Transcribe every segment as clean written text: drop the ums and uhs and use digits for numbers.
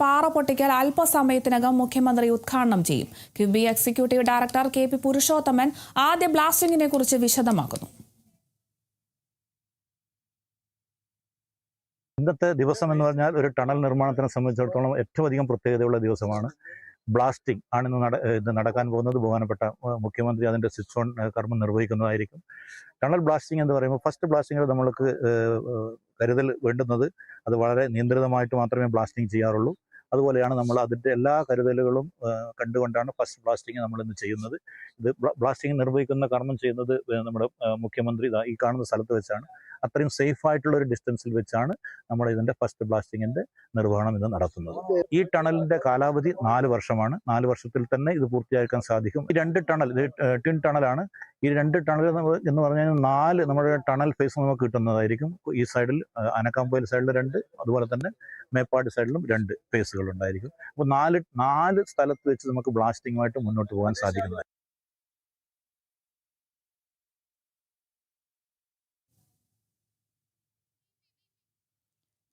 പാറ പൊട്ടിക്കൽ അല്പസമയത്തിനകം മുഖ്യമന്ത്രി ഉദ്ഘാടനം ചെയ്യും. KIIFB executive director K P. Purushothaman ആദ്യ ബ്ലാസ്റ്റിംഗിനെ കുറിച്ച് വിശദമാക്കുന്നു. ഇന്നത്തെ ദിവസം എന്ന് പറഞ്ഞാൽ ഒരു ടണൽ നിർമ്മാണത്തിനെ സംബന്ധിച്ചിടത്തോളം ഏറ്റവും അധികം പ്രത്യേകതയുള്ള ദിവസമാണ്. ബ്ലാസ്റ്റിംഗ് ആണ് ഇന്ന് നടക്കാൻ പോകുന്നത്. ബഹുമാനപ്പെട്ട മുഖ്യമന്ത്രി അതിൻ്റെ സ്വിച്ച് ഓൺ കർമ്മം നിർവഹിക്കുന്നതായിരിക്കും. ടണൽ ബ്ലാസ്റ്റിംഗ് എന്ന് പറയുമ്പോൾ ഫസ്റ്റ് ബ്ലാസ്റ്റിങ്ങിൽ നമ്മൾക്ക് കരുതൽ വേണ്ടുന്നത് അത് വളരെ നിയന്ത്രിതമായിട്ട് മാത്രമേ ബ്ലാസ്റ്റിംഗ് ചെയ്യാറുള്ളൂ. അതുപോലെയാണ് നമ്മൾ അതിൻ്റെ എല്ലാ കരുതലുകളും കണ്ടുകൊണ്ടാണ് ഫസ്റ്റ് ബ്ലാസ്റ്റിംഗ് നമ്മൾ ഇന്ന് ചെയ്യുന്നത്. ഇത് ബ്ലാസ്റ്റിംഗ് നിർവഹിക്കുന്ന കർമ്മം ചെയ്യുന്നത് നമ്മുടെ മുഖ്യമന്ത്രി ഈ കാണുന്ന സ്ഥലത്ത് വെച്ചാണ്. അത്രയും സേഫ് ആയിട്ടുള്ള ഒരു ഡിസ്റ്റൻസിൽ വെച്ചാണ് നമ്മൾ ഇതിൻ്റെ ഫസ്റ്റ് ബ്ലാസ്റ്റിങ്ങിൻ്റെ നിർവഹണം ഇന്ന് നടത്തുന്നത്. ഈ ടണലിൻ്റെ കാലാവധി 4 വർഷമാണ്. 4 വർഷത്തിൽ തന്നെ ഇത് പൂർത്തിയാക്കാൻ സാധിക്കും. ഈ 2 ടണൽ ട്വിൻ ടണലാണ്. ഈ 2 ടണൽ എന്ന് പറഞ്ഞാൽ 4 നമ്മുടെ ടണൽ ഫേസ് നമുക്ക് കിട്ടുന്നതായിരിക്കും. ഈ സൈഡിൽ ആനക്കാംപൊയിൽ സൈഡിൽ 2, അതുപോലെ തന്നെ മേപ്പാടി സൈഡിലും 2 ഫേസുകൾ ഉണ്ടായിരിക്കും. അപ്പോൾ 4 സ്ഥലത്ത് വെച്ച് നമുക്ക് ബ്ലാസ്റ്റിങ്ങുമായിട്ട് മുന്നോട്ട് പോകാൻ സാധിക്കുന്നത്.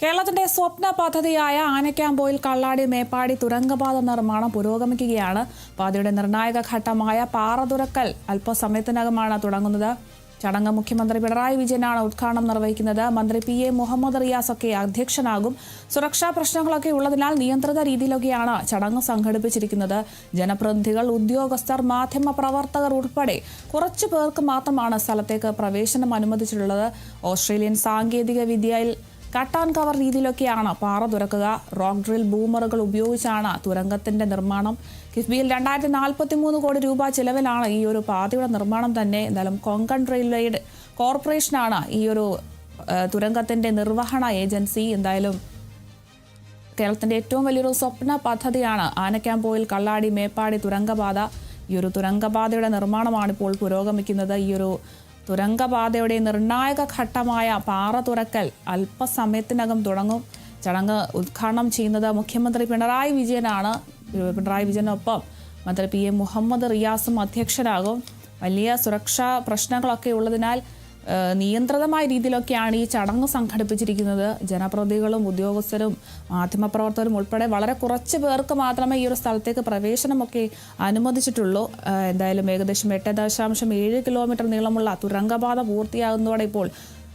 കേരളത്തിന്റെ സ്വപ്ന പദ്ധതിയായ ആനക്കാംപൊയിൽ കള്ളാടി മേപ്പാടി തുരങ്കപാത നിർമ്മാണം പുരോഗമിക്കുകയാണ്. പാതയുടെ നിർണായക ഘട്ടമായ പാറ തുറക്കൽ അല്പസമയത്തിനകമാണ് തുടങ്ങുന്നത്. ചടങ്ങ് മുഖ്യമന്ത്രി പിണറായി വിജയനാണ് ഉദ്ഘാടനം നിർവഹിക്കുന്നത്. മന്ത്രി P.A. മുഹമ്മദ് റിയാസ് ഒക്കെ അധ്യക്ഷനാകും. സുരക്ഷാ പ്രശ്നങ്ങളൊക്കെ ഉള്ളതിനാൽ നിയന്ത്രിത രീതിയിലൊക്കെയാണ് ചടങ്ങ് സംഘടിപ്പിച്ചിരിക്കുന്നത്. ജനപ്രതിനിധികൾ, ഉദ്യോഗസ്ഥർ, മാധ്യമ പ്രവർത്തകർ ഉൾപ്പെടെ കുറച്ചു പേർക്ക് മാത്രമാണ് സ്ഥലത്തേക്ക് പ്രവേശനം അനുവദിച്ചിട്ടുള്ളത്. ഓസ്ട്രേലിയൻ സാങ്കേതിക വിദ്യയിൽ കട്ട് ആൻഡ് കവർ രീതിയിലൊക്കെയാണ് പാറ തുറക്കുക. റോക്ക് ഡ്രിൽ ബൂമറുകൾ ഉപയോഗിച്ചാണ് തുരങ്കത്തിന്റെ നിർമ്മാണം. കിഫ്ബിയിൽ 2043 കോടി രൂപ ചെലവിലാണ് ഈ ഒരു പാതയുടെ നിർമ്മാണം തന്നെ. എന്തായാലും കൊങ്കൺ റെയിൽവേ കോർപ്പറേഷനാണ് ഈ ഒരു തുരങ്കത്തിന്റെ നിർവഹണ ഏജൻസി. എന്തായാലും കേരളത്തിന്റെ ഏറ്റവും വലിയൊരു സ്വപ്ന പദ്ധതിയാണ് ആനക്കാംപൊയിൽ കള്ളാടി മേപ്പാടി തുരങ്കപാത. ഈ ഒരു തുരങ്കപാതയുടെ നിർമ്മാണമാണ് ഇപ്പോൾ പുരോഗമിക്കുന്നത്. ഈ ഒരു തുരങ്കപാതയുടെ നിർണായക ഘട്ടമായ പാറ തുറക്കൽ അല്പസമയത്തിനകം തുടങ്ങും. ചടങ്ങ് ഉദ്ഘാടനം ചെയ്യുന്നത് മുഖ്യമന്ത്രി പിണറായി വിജയനാണ്. പിണറായി വിജയനൊപ്പം മന്ത്രി P.A. മുഹമ്മദ് റിയാസും അധ്യക്ഷനാകും. വലിയ സുരക്ഷാ പ്രശ്നങ്ങളൊക്കെ ഉള്ളതിനാൽ നിയന്ത്രിതമായ രീതിയിലൊക്കെയാണ് ഈ ചടങ്ങ് സംഘടിപ്പിച്ചിരിക്കുന്നത്. ജനപ്രതിനിധികളും ഉദ്യോഗസ്ഥരും മാധ്യമപ്രവർത്തകരും ഉൾപ്പെടെ വളരെ കുറച്ച് പേർക്ക് മാത്രമേ ഈ ഒരു സ്ഥലത്തേക്ക് പ്രവേശനമൊക്കെ അനുവദിച്ചിട്ടുള്ളൂ. എന്തായാലും ഏകദേശം 8.7 കിലോമീറ്റർ നീളമുള്ള തുരങ്കപാത പൂർത്തിയാകുന്നതോടെ ഇപ്പോൾ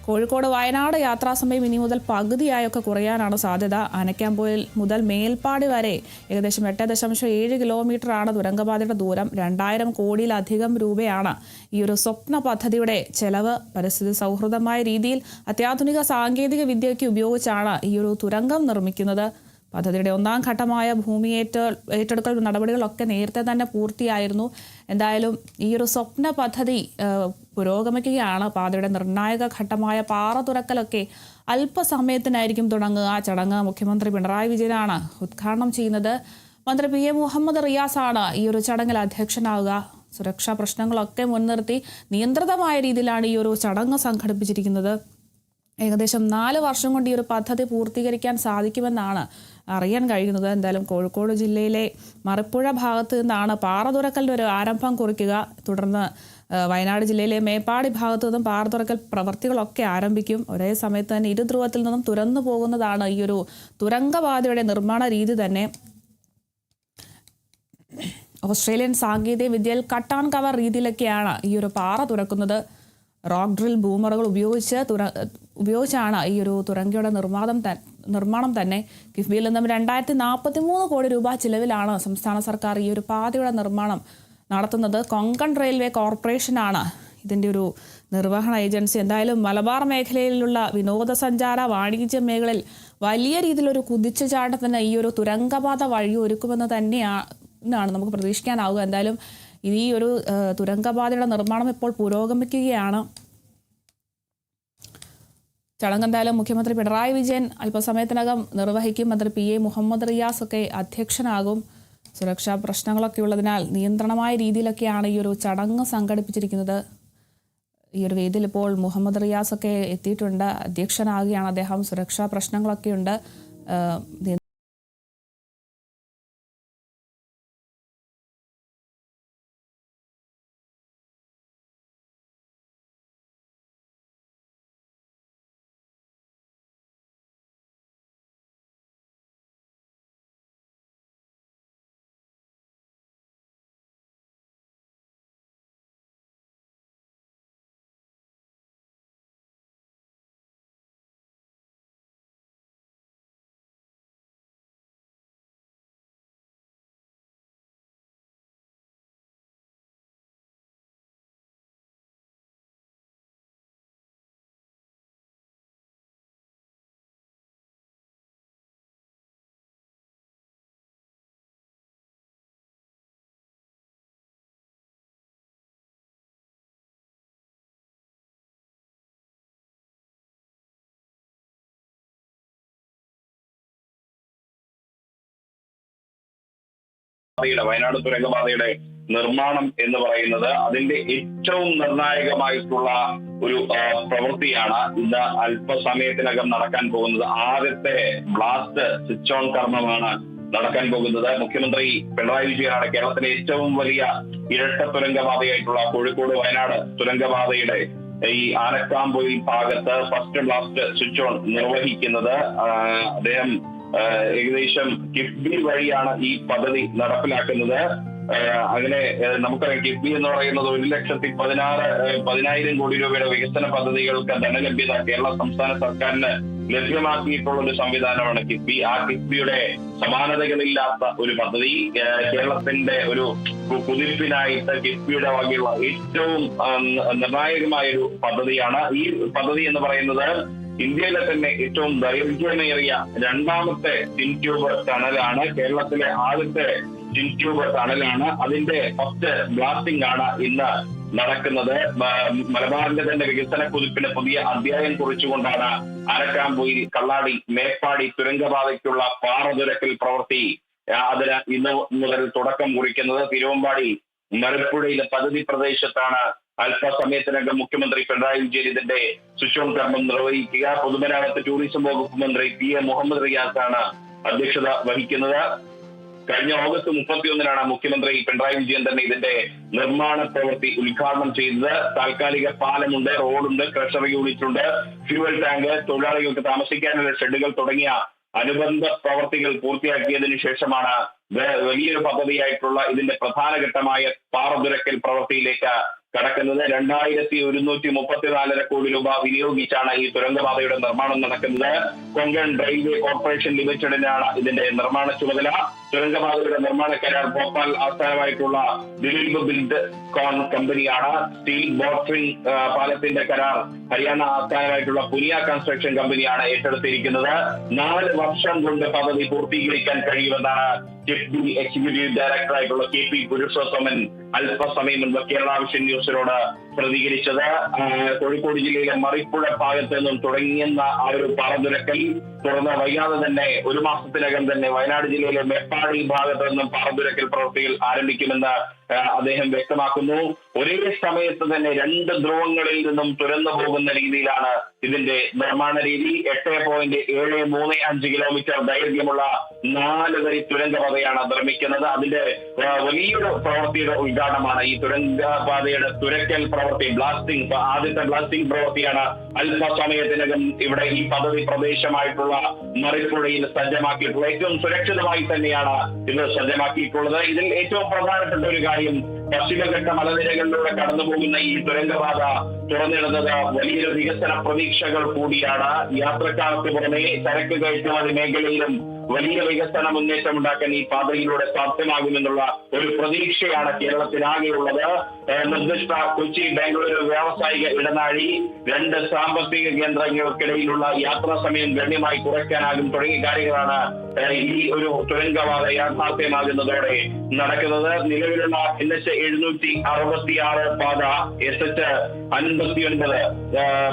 കോഴിക്കോട് വയനാട് യാത്രാസമയം ഇനി മുതൽ പകുതിയായൊക്കെ കുറയാനാണ് സാധ്യത. ആനക്കാംപൊയിൽ മുതൽ മേൽപ്പാടി വരെ ഏകദേശം 8.7 കിലോമീറ്ററാണ് തുരങ്കപാതയുടെ ദൂരം. 2000 കോടിയിലധികം രൂപയാണ് ഈ ഒരു സ്വപ്ന പദ്ധതിയുടെ ചെലവ്. പരിസ്ഥിതി സൗഹൃദമായ രീതിയിൽ അത്യാധുനിക സാങ്കേതിക വിദ്യയ്ക്ക് ഉപയോഗിച്ചാണ് ഈ ഒരു തുരങ്കം നിർമ്മിക്കുന്നത്. പദ്ധതിയുടെ 1ാം ഘട്ടമായ ഭൂമി ഏറ്റെടുക്കൽ നടപടികളൊക്കെ നേരത്തെ തന്നെ പൂർത്തിയായിരുന്നു. എന്തായാലും ഈ ഒരു സ്വപ്ന പദ്ധതി പുരോഗമിക്കുകയാണ്. പാതയുടെ നിർണായക ഘട്ടമായ പാറ തുറക്കലൊക്കെ അല്പസമയത്തിനായിരിക്കും തുടങ്ങുക. ചടങ്ങ് മുഖ്യമന്ത്രി പിണറായി വിജയനാണ് ഉദ്ഘാടനം ചെയ്യുന്നത്. മന്ത്രി P.A. മുഹമ്മദ് റിയാസാണ് ഈ ഒരു ചടങ്ങിൽ അധ്യക്ഷനാവുക. സുരക്ഷാ പ്രശ്നങ്ങളൊക്കെ മുൻനിർത്തി നിയന്ത്രിതമായ രീതിയിലാണ് ഈ ഒരു ചടങ്ങ് സംഘടിപ്പിച്ചിരിക്കുന്നത്. ഏകദേശം 4 വർഷം കൊണ്ട് ഈ ഒരു പദ്ധതി പൂർത്തീകരിക്കാൻ സാധിക്കുമെന്നാണ് അറിയാൻ കഴിയുന്നത്. എന്തായാലും കോഴിക്കോട് ജില്ലയിലെ മറിപ്പുഴ ഭാഗത്ത് നിന്നാണ് പാറ തുറക്കലിൻ്റെ ഒരു ആരംഭം കുറിക്കുക. തുടർന്ന് വയനാട് ജില്ലയിലെ മേപ്പാടി ഭാഗത്തു നിന്നും പാറ തുറക്കൽ പ്രവൃത്തികളൊക്കെ ആരംഭിക്കും. ഒരേ സമയത്ത് തന്നെ ഇരുധ്രുവത്തിൽ നിന്നും തുറന്നു പോകുന്നതാണ് ഈ ഒരു തുരങ്കപാതയുടെ നിർമ്മാണ രീതി തന്നെ. ഓസ്ട്രേലിയൻ സാങ്കേതിക വിദ്യയിൽ കട്ട് ആൻഡ് കവർ രീതിയിലൊക്കെയാണ് ഈ ഒരു പാറ തുറക്കുന്നത്. റോക്ക് ഡ്രിൽ ബൂമറുകൾ ഉപയോഗിച്ചാണ് ഈ ഒരു തുരങ്കയുടെ നിർമ്മാണം തന്നെ. കിഫ്ബിയിൽ നിന്നും 2043 കോടി രൂപ ചിലവിലാണ് സംസ്ഥാന സർക്കാർ ഈ ഒരു പാതയുടെ നിർമ്മാണം നടത്തുന്നത്. കൊങ്കൺ റെയിൽവേ കോർപ്പറേഷനാണ് ഇതിൻ്റെ ഒരു നിർവഹണ ഏജൻസി. എന്തായാലും മലബാർ മേഖലയിലുള്ള വിനോദസഞ്ചാര വാണിജ്യ മേഖലയിൽ വലിയ രീതിയിലൊരു കുതിച്ചുചാട്ടത്തിന് ഈ ഒരു തുരങ്കപാത വഴി ഒരുക്കുമെന്ന് തന്നെയാണ് നമുക്ക് പ്രതീക്ഷിക്കാനാവുക. എന്തായാലും ഈ ഒരു തുരങ്കപാതയുടെ നിർമ്മാണം ഇപ്പോൾ പുരോഗമിക്കുകയാണ്. ചടങ്ങ് എന്തായാലും മുഖ്യമന്ത്രി പിണറായി വിജയൻ അല്പസമയത്തിനകം നിർവഹിക്കും. മന്ത്രി P.A. മുഹമ്മദ് റിയാസ് ഒക്കെ അധ്യക്ഷനാകും. സുരക്ഷാ പ്രശ്നങ്ങളൊക്കെ ഉള്ളതിനാൽ നിയന്ത്രണമായ രീതിയിലൊക്കെയാണ് ഈ ഒരു ചടങ്ങ് സംഘടിപ്പിച്ചിരിക്കുന്നത്. ഈ ഒരു വേദിയിൽ ഇപ്പോൾ മുഹമ്മദ് റിയാസ് ഒക്കെ എത്തിയിട്ടുണ്ട്, അധ്യക്ഷനാകുകയാണ് അദ്ദേഹം. സുരക്ഷാ പ്രശ്നങ്ങളൊക്കെയുണ്ട്. വയനാട് തുരങ്കപാതയുടെ നിർമ്മാണം എന്ന് പറയുന്നത് അതിന്റെ ഏറ്റവും നിർണായകമായിട്ടുള്ള ഒരു പ്രവൃത്തിയാണ് ഇന്ന് അല്പസമയത്തിനകം നടക്കാൻ പോകുന്നത്. ആദ്യത്തെ ബ്ലാസ്റ്റ് സ്വിച്ച് ഓൺ കർമ്മമാണ് നടക്കാൻ പോകുന്നത്. മുഖ്യമന്ത്രി പിണറായി വിജയനാണ് കേരളത്തിലെ ഏറ്റവും വലിയ ഇരട്ട തുരങ്കപാതയായിട്ടുള്ള കോഴിക്കോട് വയനാട് തുരങ്കപാതയുടെ ഈ ആനക്കാംപൊയിൽ ഭാഗത്ത് ഫസ്റ്റ് ബ്ലാസ്റ്റ് സ്വിച്ച് ഓൺ നിർവഹിക്കുന്നത്. അദ്ദേഹം ഏകദേശം കിഫ്ബി വഴിയാണ് ഈ പദ്ധതി നടപ്പിലാക്കുന്നത്. അങ്ങനെ നമുക്കറിയാം കിഫ്ബി എന്ന് പറയുന്നത് 1,16,10,000 കോടി രൂപയുടെ വികസന പദ്ധതികൾക്ക് ധനലഭ്യത കേരള സംസ്ഥാന സർക്കാരിന് ലഭ്യമാക്കിയിട്ടുള്ള ഒരു സംവിധാനമാണ് കിഫ്ബി. ആ കിഫ്ബിയുടെ സമാനതകളില്ലാത്ത ഒരു പദ്ധതി കേരളത്തിന്റെ ഒരു കുതിപ്പിനായിട്ട് കിഫ്ബിയുടെ വകയുള്ള ഏറ്റവും നിർണായകമായ ഒരു പദ്ധതിയാണ്. ഈ പദ്ധതി എന്ന് പറയുന്നത് ഇന്ത്യയിലെ തന്നെ ഏറ്റവും ദൈർഘ്യമേറിയ രണ്ടാമത്തെ ടിൻ ട്യൂബ് ടണലാണ്. കേരളത്തിലെ ആദ്യത്തെ ടിൻ ട്യൂബ് ടണലാണ്. അതിന്റെ ഫസ്റ്റ് ബ്ലാസ്റ്റിംഗ് ആണ് ഇന്ന് നടക്കുന്നത്. മലബാറിന്റെ തന്നെ വികസന കുതിപ്പിന് പുതിയ അധ്യായം കുറിച്ചുകൊണ്ടാണ് ആനക്കാംപൊയിൽ കള്ളാടി മേപ്പാടി തുരങ്കപാതയ്ക്കുള്ള പാറതുരക്കൽ പ്രവൃത്തി അതിന് ഇന്ന് മുതൽ തുടക്കം കുറിക്കുന്നത്. തിരുവമ്പാടി മരപ്പുഴയിലെ പദ്ധതി പ്രദേശത്താണ് അല്പസമയത്തിനകം മുഖ്യമന്ത്രി പിണറായി വിജയൻ ഇതിന്റെ സ്വിച്ച് ഓൺ കർമ്മം നിർവഹിക്കുക. പൊതുമരാമത്ത് ടൂറിസം വകുപ്പ് മന്ത്രി PM മുഹമ്മദ് റിയാസാണ് അധ്യക്ഷത വഹിക്കുന്നത്. കഴിഞ്ഞ ഓഗസ്റ്റ് 31-നാണ് മുഖ്യമന്ത്രി പിണറായി വിജയൻ തന്നെ ഇതിന്റെ നിർമ്മാണ പ്രവൃത്തി ഉദ്ഘാടനം ചെയ്തത്. താൽക്കാലിക പാലമുണ്ട്, റോഡുണ്ട്, ക്രഷർ യൂണിറ്റ് ഉണ്ട്, ഫ്യൂവൽ ടാങ്ക്, തൊഴിലാളികൾക്ക് താമസിക്കാനുള്ള ഷെഡുകൾ തുടങ്ങിയ അനുബന്ധ പ്രവർത്തികൾ പൂർത്തിയാക്കിയതിനു ശേഷമാണ് വലിയൊരു പദ്ധതിയായിട്ടുള്ള ഇതിന്റെ പ്രധാന ഘട്ടമായ പാറതുരക്കൽ പ്രവൃത്തിയിലേക്ക് കടക്കുന്നത്. 2,134 കോടി രൂപ വിനിയോഗിച്ചാണ് ഈ തുരങ്കപാതയുടെ നിർമ്മാണം നടക്കുന്നത്. കൊങ്കൺ റെയിൽവേ കോർപ്പറേഷൻ ലിമിറ്റഡിനാണ് ഇതിന്റെ നിർമ്മാണ ചുമതല. തുരങ്കപാതയുടെ നിർമ്മാണ കരാർ ഭോപ്പാൽ ആസ്ഥാനമായിട്ടുള്ള ദിലീപ് ബിൽഡ് കോൺ കമ്പനിയാണ്. സ്റ്റീൽ ബോട്ടറിംഗ് പാലത്തിന്റെ കരാർ ഹരിയാന ആസ്ഥാനമായിട്ടുള്ള പുനിയ കൺസ്ട്രക്ഷൻ കമ്പനിയാണ് ഏറ്റെടുത്തിരിക്കുന്നത്. 4 വർഷം കൊണ്ട് പദ്ധതി പൂർത്തീകരിക്കാൻ കഴിയുമെന്നാണ് കിഫ്ബി എക്സിക്യൂട്ടീവ് ഡയറക്ടറായിട്ടുള്ള KP പുരുഷോത്തമൻ അല്പസമയം മുൻപ് കേരള വിഷൻ ന്യൂസിനോട് പ്രതികരിച്ചത്. കോഴിക്കോട് ജില്ലയിലെ മറിപ്പുഴ ഭാഗത്ത് നിന്നും തുടങ്ങിയെന്ന ആ ഒരു പാറതുരക്കൽ തുടർന്ന് വൈകാതെ തന്നെ 1 മാസത്തിനകം തന്നെ വയനാട് ജില്ലയിലെ മേപ്പാടി ഭാഗത്ത് നിന്നും പാറതുരക്കൽ പ്രവൃത്തികൾ ആരംഭിക്കുമെന്ന് അദ്ദേഹം വ്യക്തമാക്കുന്നു. ഒരേ സമയത്ത് തന്നെ 2 ധ്രുവങ്ങളിൽ നിന്നും തുരന്നു പോകുന്ന രീതിയിലാണ് ഇതിന്റെ നിർമ്മാണ രീതി. 8.735 കിലോമീറ്റർ ദൈർഘ്യമുള്ള 4 വരി തുരങ്കപാതയാണ് നിർമ്മിക്കുന്നത്. അതിന്റെ വലിയൊരു പ്രവൃത്തിയുടെ ഉദ്ഘാടനമാണ് ഈ തുരങ്കപാതയുടെ തുരക്കൽ പ്രവൃത്തി ബ്ലാസ്റ്റിംഗ്. ആദ്യത്തെ ബ്ലാസ്റ്റിംഗ് പ്രവൃത്തിയാണ് അല്പസമയത്തിനകം ഇവിടെ ഈ പദ്ധതി പ്രദേശമായിട്ടുള്ള മറിപ്പുഴയിൽ സജ്ജമാക്കിയിട്ടുള്ളത്. ഏറ്റവും സുരക്ഷിതമായി തന്നെയാണ് ഇത് സജ്ജമാക്കിയിട്ടുള്ളത്. ഇതിൽ ഏറ്റവും പ്രധാനപ്പെട്ട ഒരു കാര്യം പശ്ചിമഘട്ട മലനിരകളിലൂടെ കടന്നു പോകുന്ന ഈ തുരങ്കപാത തുറന്നിടുന്നത് വലിയൊരു വികസന പ്രതീക്ഷകൾ കൂടിയാണ്. യാത്രക്കാർക്ക് പുറമെ ചരക്ക് കയറ്റുമതി മേഖലയിലും വലിയ വികസന മുന്നേറ്റം ഉണ്ടാക്കാൻ ഈ പാതയിലൂടെ സാധ്യമാകുമെന്നുള്ള ഒരു പ്രതീക്ഷയാണ് കേരളത്തിലാകെയുള്ളത്. നിർദ്ദിഷ്ട കൊച്ചി ബാംഗ്ലൂരു വ്യാവസായിക ഇടനാഴി 2 സാമ്പത്തിക കേന്ദ്രങ്ങൾക്കിടയിലുള്ള യാത്രാ സമയം ഗണ്യമായി കുറയ്ക്കാനാകും തുടങ്ങിയ കാര്യങ്ങളാണ് ഈ ഒരു തുരങ്കപാത യാഥാർത്ഥ്യമാകുന്നതോടെ നടക്കുന്നത്. നിലവിലുള്ള NH 766 പാത, SH 59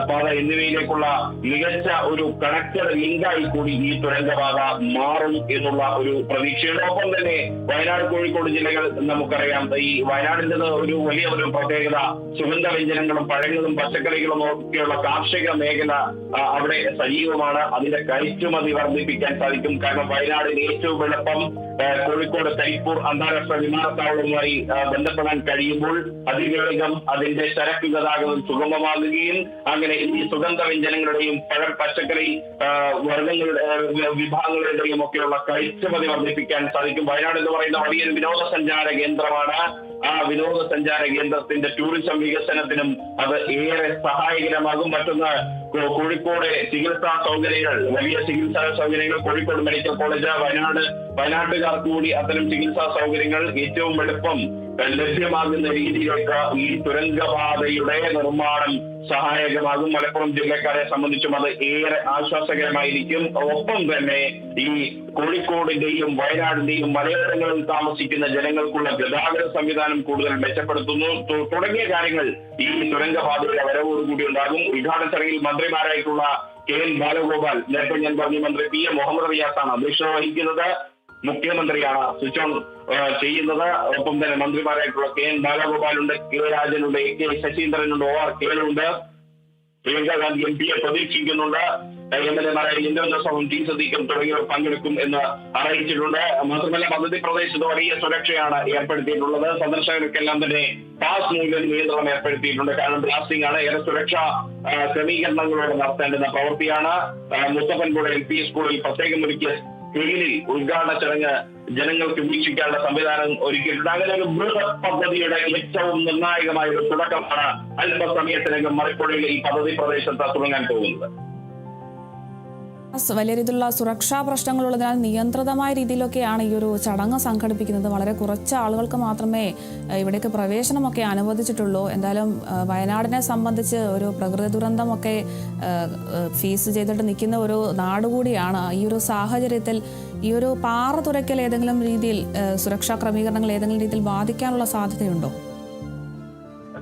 പാത എന്നിവയിലേക്കുള്ള മികച്ച ഒരു കണക്റ്റഡ് ലിങ്കായി കൂടി ഈ തുരങ്കപാത മാറും എന്നുള്ള ഒരു പ്രതീക്ഷയുടെ ഒപ്പം തന്നെ വയനാട് കോഴിക്കോട് ജില്ലകൾ നമുക്കറിയാം. ഈ വയനാടിന്റെ ഒരു വലിയ ഒരു പ്രത്യേകത സുഗന്ധ വ്യഞ്ജനങ്ങളും പഴങ്ങളും പച്ചക്കറികളും ഒക്കെയുള്ള കാർഷിക മേഖല അവിടെ സജീവമാണ്. അതിന്റെ കയറ്റുമതി വർദ്ധിപ്പിക്കാൻ സാധിക്കും. കാരണം വയനാടിന് ഏറ്റവും എളുപ്പം കോഴിക്കോട് കരിപ്പൂർ അന്താരാഷ്ട്ര വിമാനത്താവളവുമായി ബന്ധപ്പെടാൻ കഴിയുമ്പോൾ അതിവേഗം അതിന്റെ ചരക്ക് ഗതാഗതം സുഗമമാകുകയും അങ്ങനെ ഈ സുഗന്ധ വ്യഞ്ജനങ്ങളുടെയും പച്ചക്കറി വർഗ്ഗങ്ങളുടെ വിഭാഗങ്ങളുടെയും ഒക്കെയുള്ള കയറ്റുമതി വർദ്ധിപ്പിക്കാൻ സാധിക്കും. വയനാട് എന്ന് പറയുന്ന വലിയൊരു വിനോദസഞ്ചാര കേന്ദ്രമാണ്. ആ വിനോദസഞ്ചാര കേന്ദ്രത്തിന്റെ ടൂറിസം വികസനത്തിനും അത് ഏറെ സഹായകരമാകും. മറ്റൊന്ന് കോഴിക്കോട് ചികിത്സാ സൗകര്യങ്ങൾ, വലിയ ചികിത്സാ സൗകര്യങ്ങൾ കോഴിക്കോട് മെഡിക്കൽ കോളേജ്, വയനാട്ടുകാർക്ക് കൂടി അത്തരം ചികിത്സാ സൗകര്യങ്ങൾ ഏറ്റവും എളുപ്പം ലഭ്യമാകുന്ന രീതിയിലേക്ക് ഈ തുരങ്കപാതയുടെ നിർമ്മാണം സഹായകമാകും. മലപ്പുറം ജില്ലക്കാരെ സംബന്ധിച്ചും അത് ഏറെ ആശ്വാസകരമായിരിക്കും. ഒപ്പം തന്നെ ഈ കോഴിക്കോടിന്റെയും വയനാടിന്റെയും മലയോരങ്ങളിൽ താമസിക്കുന്ന ജനങ്ങൾക്കുള്ള ഗതാഗത സംവിധാനം കൂടുതൽ മെച്ചപ്പെടുത്തുന്നു തുടങ്ങിയ കാര്യങ്ങൾ ഈ തുരങ്കപാതയുടെ വരവോടുകൂടി ഉണ്ടാകും. ഉദ്ഘാടന ചടങ്ങിൽ മന്ത്രിമാരായിട്ടുള്ള KN ബാലഗോപാൽ, നേരത്തെ ഞാൻ പറഞ്ഞ മന്ത്രി PM മുഹമ്മദ് റിയാസാണ് അധ്യക്ഷത വഹിക്കുന്നത്. മുഖ്യമന്ത്രിയാണ് സ്വിച്ച് ഓൺ ചെയ്യുന്നത്. ഒപ്പം തന്നെ മന്ത്രിമാരായിട്ടുള്ള KN ബാലഗോപാലുണ്ട്, K രാജനുണ്ട്, AK ശശീന്ദ്രനുണ്ട്, OR കേളുണ്ട്, Priyanka Gandhi MP പ്രതീക്ഷിക്കുന്നുണ്ട്, MLA-മാരായ ജിൻഡോ ജോസഫും T സദീഖും തുടങ്ങിയവർ പങ്കെടുക്കും എന്ന് അറിയിച്ചിട്ടുണ്ട്. മാത്രമല്ല പദ്ധതി പ്രദേശത്ത് വലിയ സുരക്ഷയാണ് ഏർപ്പെടുത്തിയിട്ടുള്ളത്. സന്ദർശകർക്കെല്ലാം തന്നെ പാസ് മൂല്യം നിയന്ത്രണം ഏർപ്പെടുത്തിയിട്ടുണ്ട്. കാരണം ബ്ലാസ്റ്റിംഗ് ആണ്, ഏറെ സുരക്ഷാ ക്രമീകരണങ്ങളോടെ നടത്തേണ്ടുന്ന പ്രവൃത്തിയാണ്. മുത്തപ്പൻപുഴ LP സ്കൂളിൽ പ്രത്യേകം ഒരുക്കിയ സ്ക്രീനിൽ ഉദ്ഘാടന ചടങ്ങ് ജനങ്ങൾക്ക് വീക്ഷിക്കാനുള്ള സംവിധാനം ഒരുക്കിയിട്ടുണ്ട്. അങ്ങനെ ഒരു ബൃഹത് പദ്ധതിയുടെ ഏറ്റവും നിർണായകമായ ഒരു തുടക്കമാണ് അല്പസമയത്തിനകം മറിപ്പുഴയിൽ ഈ പദ്ധതി പ്രദേശത്ത് തുടങ്ങാൻ പോകുന്നത്. വലിയ രീതിയിലുള്ള സുരക്ഷാ പ്രശ്നങ്ങളുള്ളതിനാൽ നിയന്ത്രിതമായ രീതിയിലൊക്കെയാണ് ഈ ഒരു ചടങ്ങ് സംഘടിപ്പിക്കുന്നത്. വളരെ കുറച്ച് ആളുകൾക്ക് മാത്രമേ ഇവിടേക്ക് പ്രവേശനമൊക്കെ അനുവദിച്ചിട്ടുള്ളൂ. എന്തായാലും വയനാടിനെ സംബന്ധിച്ച് ഒരു പ്രകൃതി ദുരന്തമൊക്കെ ഫേസ് ചെയ്തിട്ട് നിൽക്കുന്ന ഒരു നാടുകൂടിയാണ്. ഈ ഒരു സാഹചര്യത്തിൽ ഈ ഒരു പാറ തുരക്കൽ ഏതെങ്കിലും രീതിയിൽ സുരക്ഷാ ക്രമീകരണങ്ങൾ ഏതെങ്കിലും രീതിയിൽ ബാധിക്കാനുള്ള സാധ്യതയുണ്ടോ?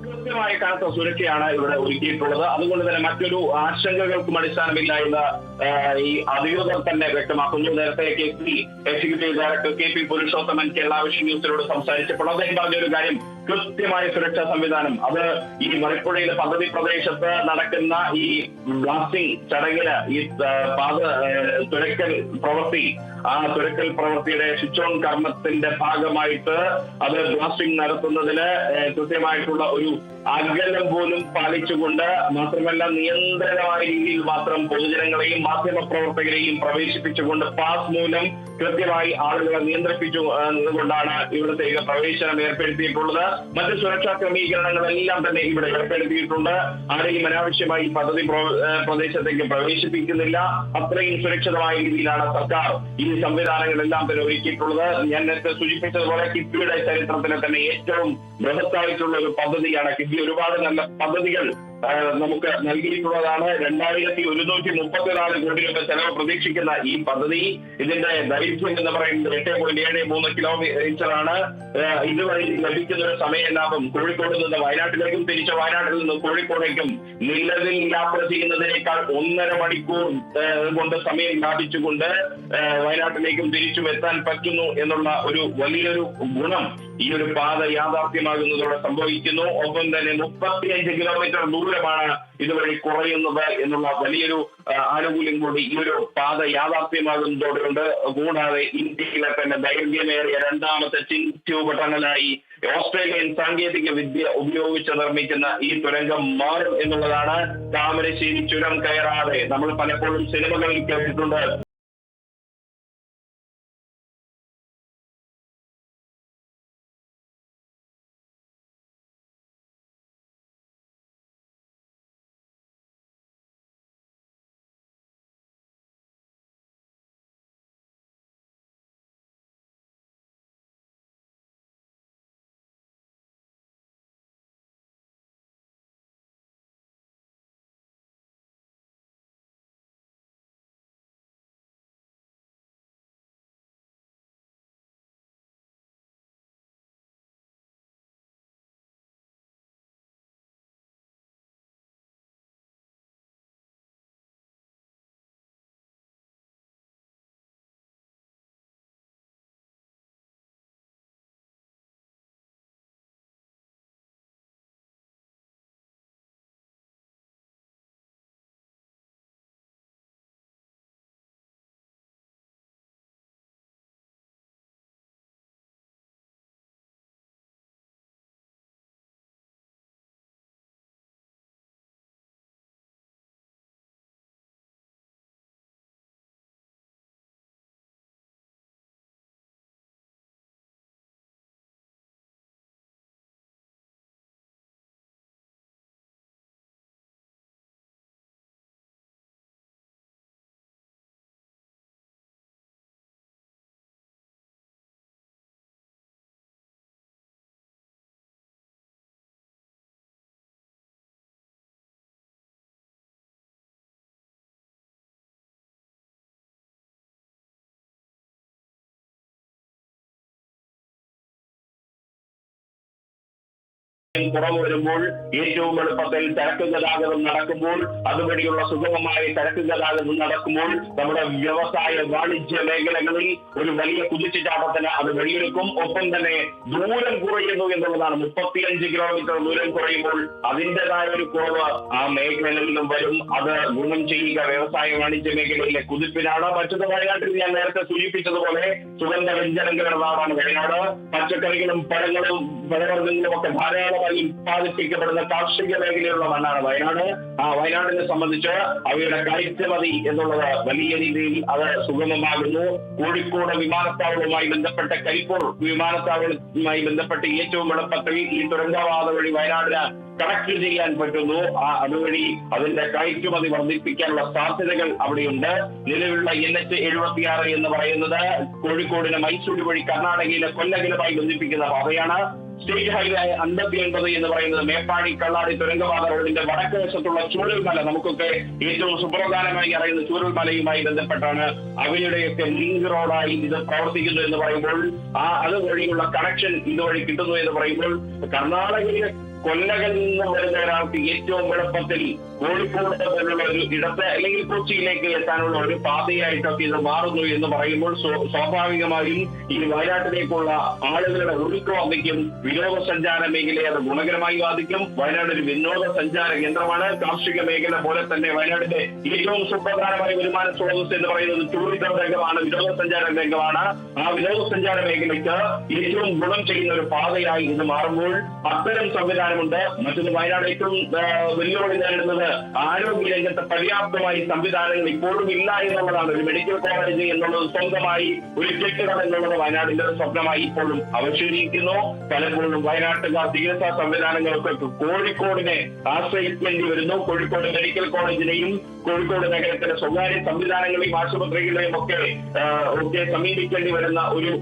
കൃത്യമായ കനത്ത സുരക്ഷയാണ് ഇവിടെ ഒരുക്കിയിട്ടുള്ളത്. അതുകൊണ്ട് തന്നെ മറ്റൊരു ആശങ്കകൾക്കും അടിസ്ഥാനമില്ല എന്ന് ഈ അധികൃതർ തന്നെ വ്യക്തമാക്കുന്നു. നേരത്തെ KP executive director KP Purushothaman Kerala vision ന്യൂസിനോട് സംസാരിച്ചപ്പോൾ അദ്ദേഹം പറഞ്ഞൊരു കാര്യം, കൃത്യമായ സുരക്ഷാ സംവിധാനം അത് ഈ മറിപ്പുഴയിലെ പദ്ധതി പ്രദേശത്ത് നടക്കുന്ന ഈ ബ്ലാസ്റ്റിംഗ് ചടങ്ങിന് ഈ പാത തുരക്കൽ പ്രവൃത്തി, ആ തുരക്കൽ പ്രവൃത്തിയുടെ സ്വിച്ച് ഓൺ കർമ്മത്തിന്റെ ഭാഗമായിട്ട് അത് ബ്ലാസ്റ്റിംഗ് നടത്തുന്നതിന് കൃത്യമായിട്ടുള്ള ഒരു അകലം പോലും പാലിച്ചുകൊണ്ട്, മാത്രമല്ല നിയന്ത്രണമായ രീതിയിൽ മാത്രം പൊതുജനങ്ങളെയും മാധ്യമ പ്രവർത്തകരെയും പ്രവേശിപ്പിച്ചുകൊണ്ട് പാസ് മൂലം കൃത്യമായി ആളുകളെ നിയന്ത്രിപ്പിച്ചുകൊണ്ടാണ് ഇവിടത്തേക്ക് പ്രവേശനം ഏർപ്പെടുത്തിയിട്ടുള്ളത്. മറ്റ് സുരക്ഷാ ക്രമീകരണങ്ങളെല്ലാം തന്നെ ഇവിടെ ഏർപ്പെടുത്തിയിട്ടുണ്ട്. ആരെയും അനാവശ്യമായി പദ്ധതി പ്രദേശത്തേക്ക് പ്രവേശിപ്പിക്കുന്നില്ല. അത്രയും സുരക്ഷിതമായ രീതിയിലാണ് സർക്കാർ ഈ സംവിധാനങ്ങളെല്ലാം തന്നെ ഒരുക്കിയിട്ടുള്ളത്. ഞാൻ നേരത്തെ സൂചിപ്പിച്ചതുപോലെ കിഫ്ബിയുടെ ചരിത്രത്തിലെ തന്നെ ഏറ്റവും ബൃഹത്തായിട്ടുള്ള ഒരു പദ്ധതിയാണ് കിഫ്ബി. ഒരുപാട് നല്ല പദ്ധതികൾ നമുക്ക് നൽകിയിട്ടുള്ളതാണ്. 2134 കോടി രൂപ ചെലവ് പ്രതീക്ഷിക്കുന്ന ഈ പദ്ധതി, ഇതിന്റെ ദൈർഘ്യം എന്ന് പറയുന്നത് 8.73 കിലോമീറ്ററാണ്. ഇതുവഴി ലഭിക്കുന്ന ഒരു സമയ ലാഭം കോഴിക്കോട് നിന്ന് വയനാട്ടിലേക്കും തിരിച്ച് വയനാട്ടിൽ നിന്ന് കോഴിക്കോടേക്കും നിലവിൽ യാത്ര ചെയ്യുന്നതിനേക്കാൾ 1.5 മണിക്കൂർ കൊണ്ട് സമയം ലാഭിച്ചുകൊണ്ട് വയനാട്ടിലേക്കും തിരിച്ചും എത്താൻ പറ്റുന്നു എന്നുള്ള ഒരു വലിയൊരു ഗുണം ഈ ഒരു പാത യാഥാർത്ഥ്യമാകുന്നതോടെ സംഭവിക്കുന്നു. ഒപ്പം തന്നെ 35 കിലോമീറ്റർ ദൂരമാണ് ഇതുവഴി കുറയുന്നത് എന്നുള്ള വലിയൊരു ആനുകൂല്യം കൂടി ഈ ഒരു പാത യാഥാർത്ഥ്യമാകുന്നതോടുകൊണ്ട്. കൂടാതെ ഇന്ത്യയിലെ തന്നെ ദൈർഘ്യമേറിയ രണ്ടാമത്തെ ട്യൂബ് ടണലായി ഓസ്ട്രേലിയൻ സാങ്കേതിക വിദ്യ ഉപയോഗിച്ച് നിർമ്മിക്കുന്ന ഈ തുരങ്കം മാറും എന്നുള്ളതാണ്. താമരശ്ശേരി ചുരം കയറാതെ നമ്മൾ പലപ്പോഴും സിനിമകളിൽ കേട്ടിട്ടുണ്ട് കുറവ് വരുമ്പോൾ ഏറ്റവും എളുപ്പത്തിൽ ചരക്ക് ഗതാഗതം നടക്കുമ്പോൾ അതുവഴിയുള്ള സുഗമമായ ചരക്ക് ഗതാഗതം നടക്കുമ്പോൾ നമ്മുടെ വ്യവസായ വാണിജ്യ മേഖലകളിൽ ഒരു വലിയ കുതിച്ചുചാട്ടത്തിന് അത് വഴിയൊരുക്കും. ഒപ്പം തന്നെ ദൂരം കുറയുന്നു എന്നുള്ളതാണ്. 35 കിലോമീറ്റർ ദൂരം കുറയുമ്പോൾ അതിൻ്റെതായ ഒരു കുറവ് ആ മേഖലകളിലും വരും. അത് ഗുണം ചെയ്യുക വ്യവസായ വാണിജ്യ മേഖലയിലെ കുതിപ്പിനാണ്. മറ്റൊരു വയനാട്ടിൽ ഞാൻ നേരത്തെ സൂചിപ്പിച്ചതുപോലെ സുഗന്ധ വ്യഞ്ജനങ്ങളുടെ നാടാണ് വയനാട്. പച്ചക്കറികളും പഴങ്ങളും പഴവർഗ്ഗങ്ങളും ഒക്കെ ധാരാളമായി ഉത്പാദിപ്പിക്കപ്പെടുന്ന കാർഷിക മേഖലയുള്ള മണ്ണാണ് വയനാട്. ആ വയനാടിനെ സംബന്ധിച്ച് അവയുടെ കയറ്റുമതി എന്നുള്ളത് വലിയ രീതിയിൽ അത് സുഗമമാകുന്നു. കോഴിക്കോട് വിമാനത്താവളവുമായി ബന്ധപ്പെട്ട കരിപ്പൂർ വിമാനത്താവളവുമായി ബന്ധപ്പെട്ട് ഏറ്റവും എളുപ്പത്തിൽ ഈ തുരങ്കപാത വഴി വയനാടിന് കണക്ട് ചെയ്യാൻ പറ്റുന്നു. അതുവഴി അതിന്റെ കയറ്റുമതി വർദ്ധിപ്പിക്കാനുള്ള സാധ്യതകൾ അവിടെയുണ്ട്. നിലവിലുള്ള NH76 എന്ന് പറയുന്നത് കോഴിക്കോടിനെ മൈസൂർ വഴി കർണാടകയിലെ കൊല്ലകലുമായി ബന്ധിപ്പിക്കുന്ന പാതയാണ്. സ്റ്റേറ്റ് ഹൈവേ 59 എന്ന് പറയുന്നത് മേപ്പാടി കള്ളാടി തുരങ്കപാത റോഡിന്റെ വടക്ക് വശത്തുള്ള ചൂരൽമല, നമുക്കൊക്കെ ഏറ്റവും സുപ്രധാനമായി അറിയുന്ന ചൂരൽമലയുമായി ബന്ധപ്പെട്ടാണ്. അവയുടെയൊക്കെ ലിങ്ക് റോഡായി ഇത് പ്രവർത്തിക്കുന്നു എന്ന് പറയുമ്പോൾ അതുവഴിയുള്ള കണക്ഷൻ ഇതുവഴി കിട്ടുന്നു എന്ന് പറയുമ്പോൾ കർണാടകയിലെ കൊല്ലകളിൽ നിന്ന് വരുന്ന ഒരാൾക്ക് ഏറ്റവും എളുപ്പത്തിൽ കോഴിക്കോട് പോലുള്ള ഒരു ഇടത്ത് അല്ലെങ്കിൽ കൊച്ചിയിലേക്ക് എത്താനുള്ള ഒരു പാതയായിട്ടൊക്കെ ഇത് മാറുന്നു എന്ന് പറയുമ്പോൾ സ്വാഭാവികമായും ഈ വയനാട്ടിലേക്കുള്ള ആളുകളുടെ ഒഴുക്ക് വർദ്ധിക്കും. വിനോദസഞ്ചാര മേഖലയെ അത് ഗുണകരമായി ബാധിക്കും. വയനാട് ഒരു വിനോദസഞ്ചാര കേന്ദ്രമാണ്. കാർഷിക മേഖല പോലെ തന്നെ വയനാടിന്റെ ഏറ്റവും സുപ്രധാനമായ വരുമാന സ്രോതസ് എന്ന് പറയുന്നത് ടൂറിസം രംഗമാണ്, വിനോദസഞ്ചാര രംഗമാണ്. ആ വിനോദസഞ്ചാര മേഖലയ്ക്ക് ഏറ്റവും ഗുണം ചെയ്യുന്ന ഒരു പാതയായി ഇത് മാറുമ്പോൾ അത്തരം സംവിധാനമുണ്ട്. മറ്റൊന്ന് വയനാട് ഏറ്റവും വെല്ലുവിളി നേരിടുന്നത് ആരോഗ്യ രംഗത്ത് പര്യാപ്തമായി സംവിധാനങ്ങൾ ഇപ്പോഴും ഇല്ല എന്നുള്ളതാണ്. ഒരു മെഡിക്കൽ കോളേജ് എന്നുള്ളത് സ്വന്തമായി ഒരു കെട്ടിടം എന്നുള്ളത് വയനാടിന്റെ സ്വപ്നമായി ഇപ്പോഴും അവശേഷിക്കുന്നു. പലപ്പോഴും വയനാട്ടുകാർ ചികിത്സാ സംവിധാനങ്ങളൊക്കെ കോഴിക്കോടിനെ ആശ്രയിക്കേണ്ടി വരുന്നു. കോഴിക്കോട് മെഡിക്കൽ കോളേജിനെയും കോഴിക്കോട് നഗരത്തിലെ സ്വകാര്യ സംവിധാനങ്ങളെയും ആശുപത്രികളെയും ഒക്കെ സമീപിക്കേണ്ടി വരുന്ന ഒരു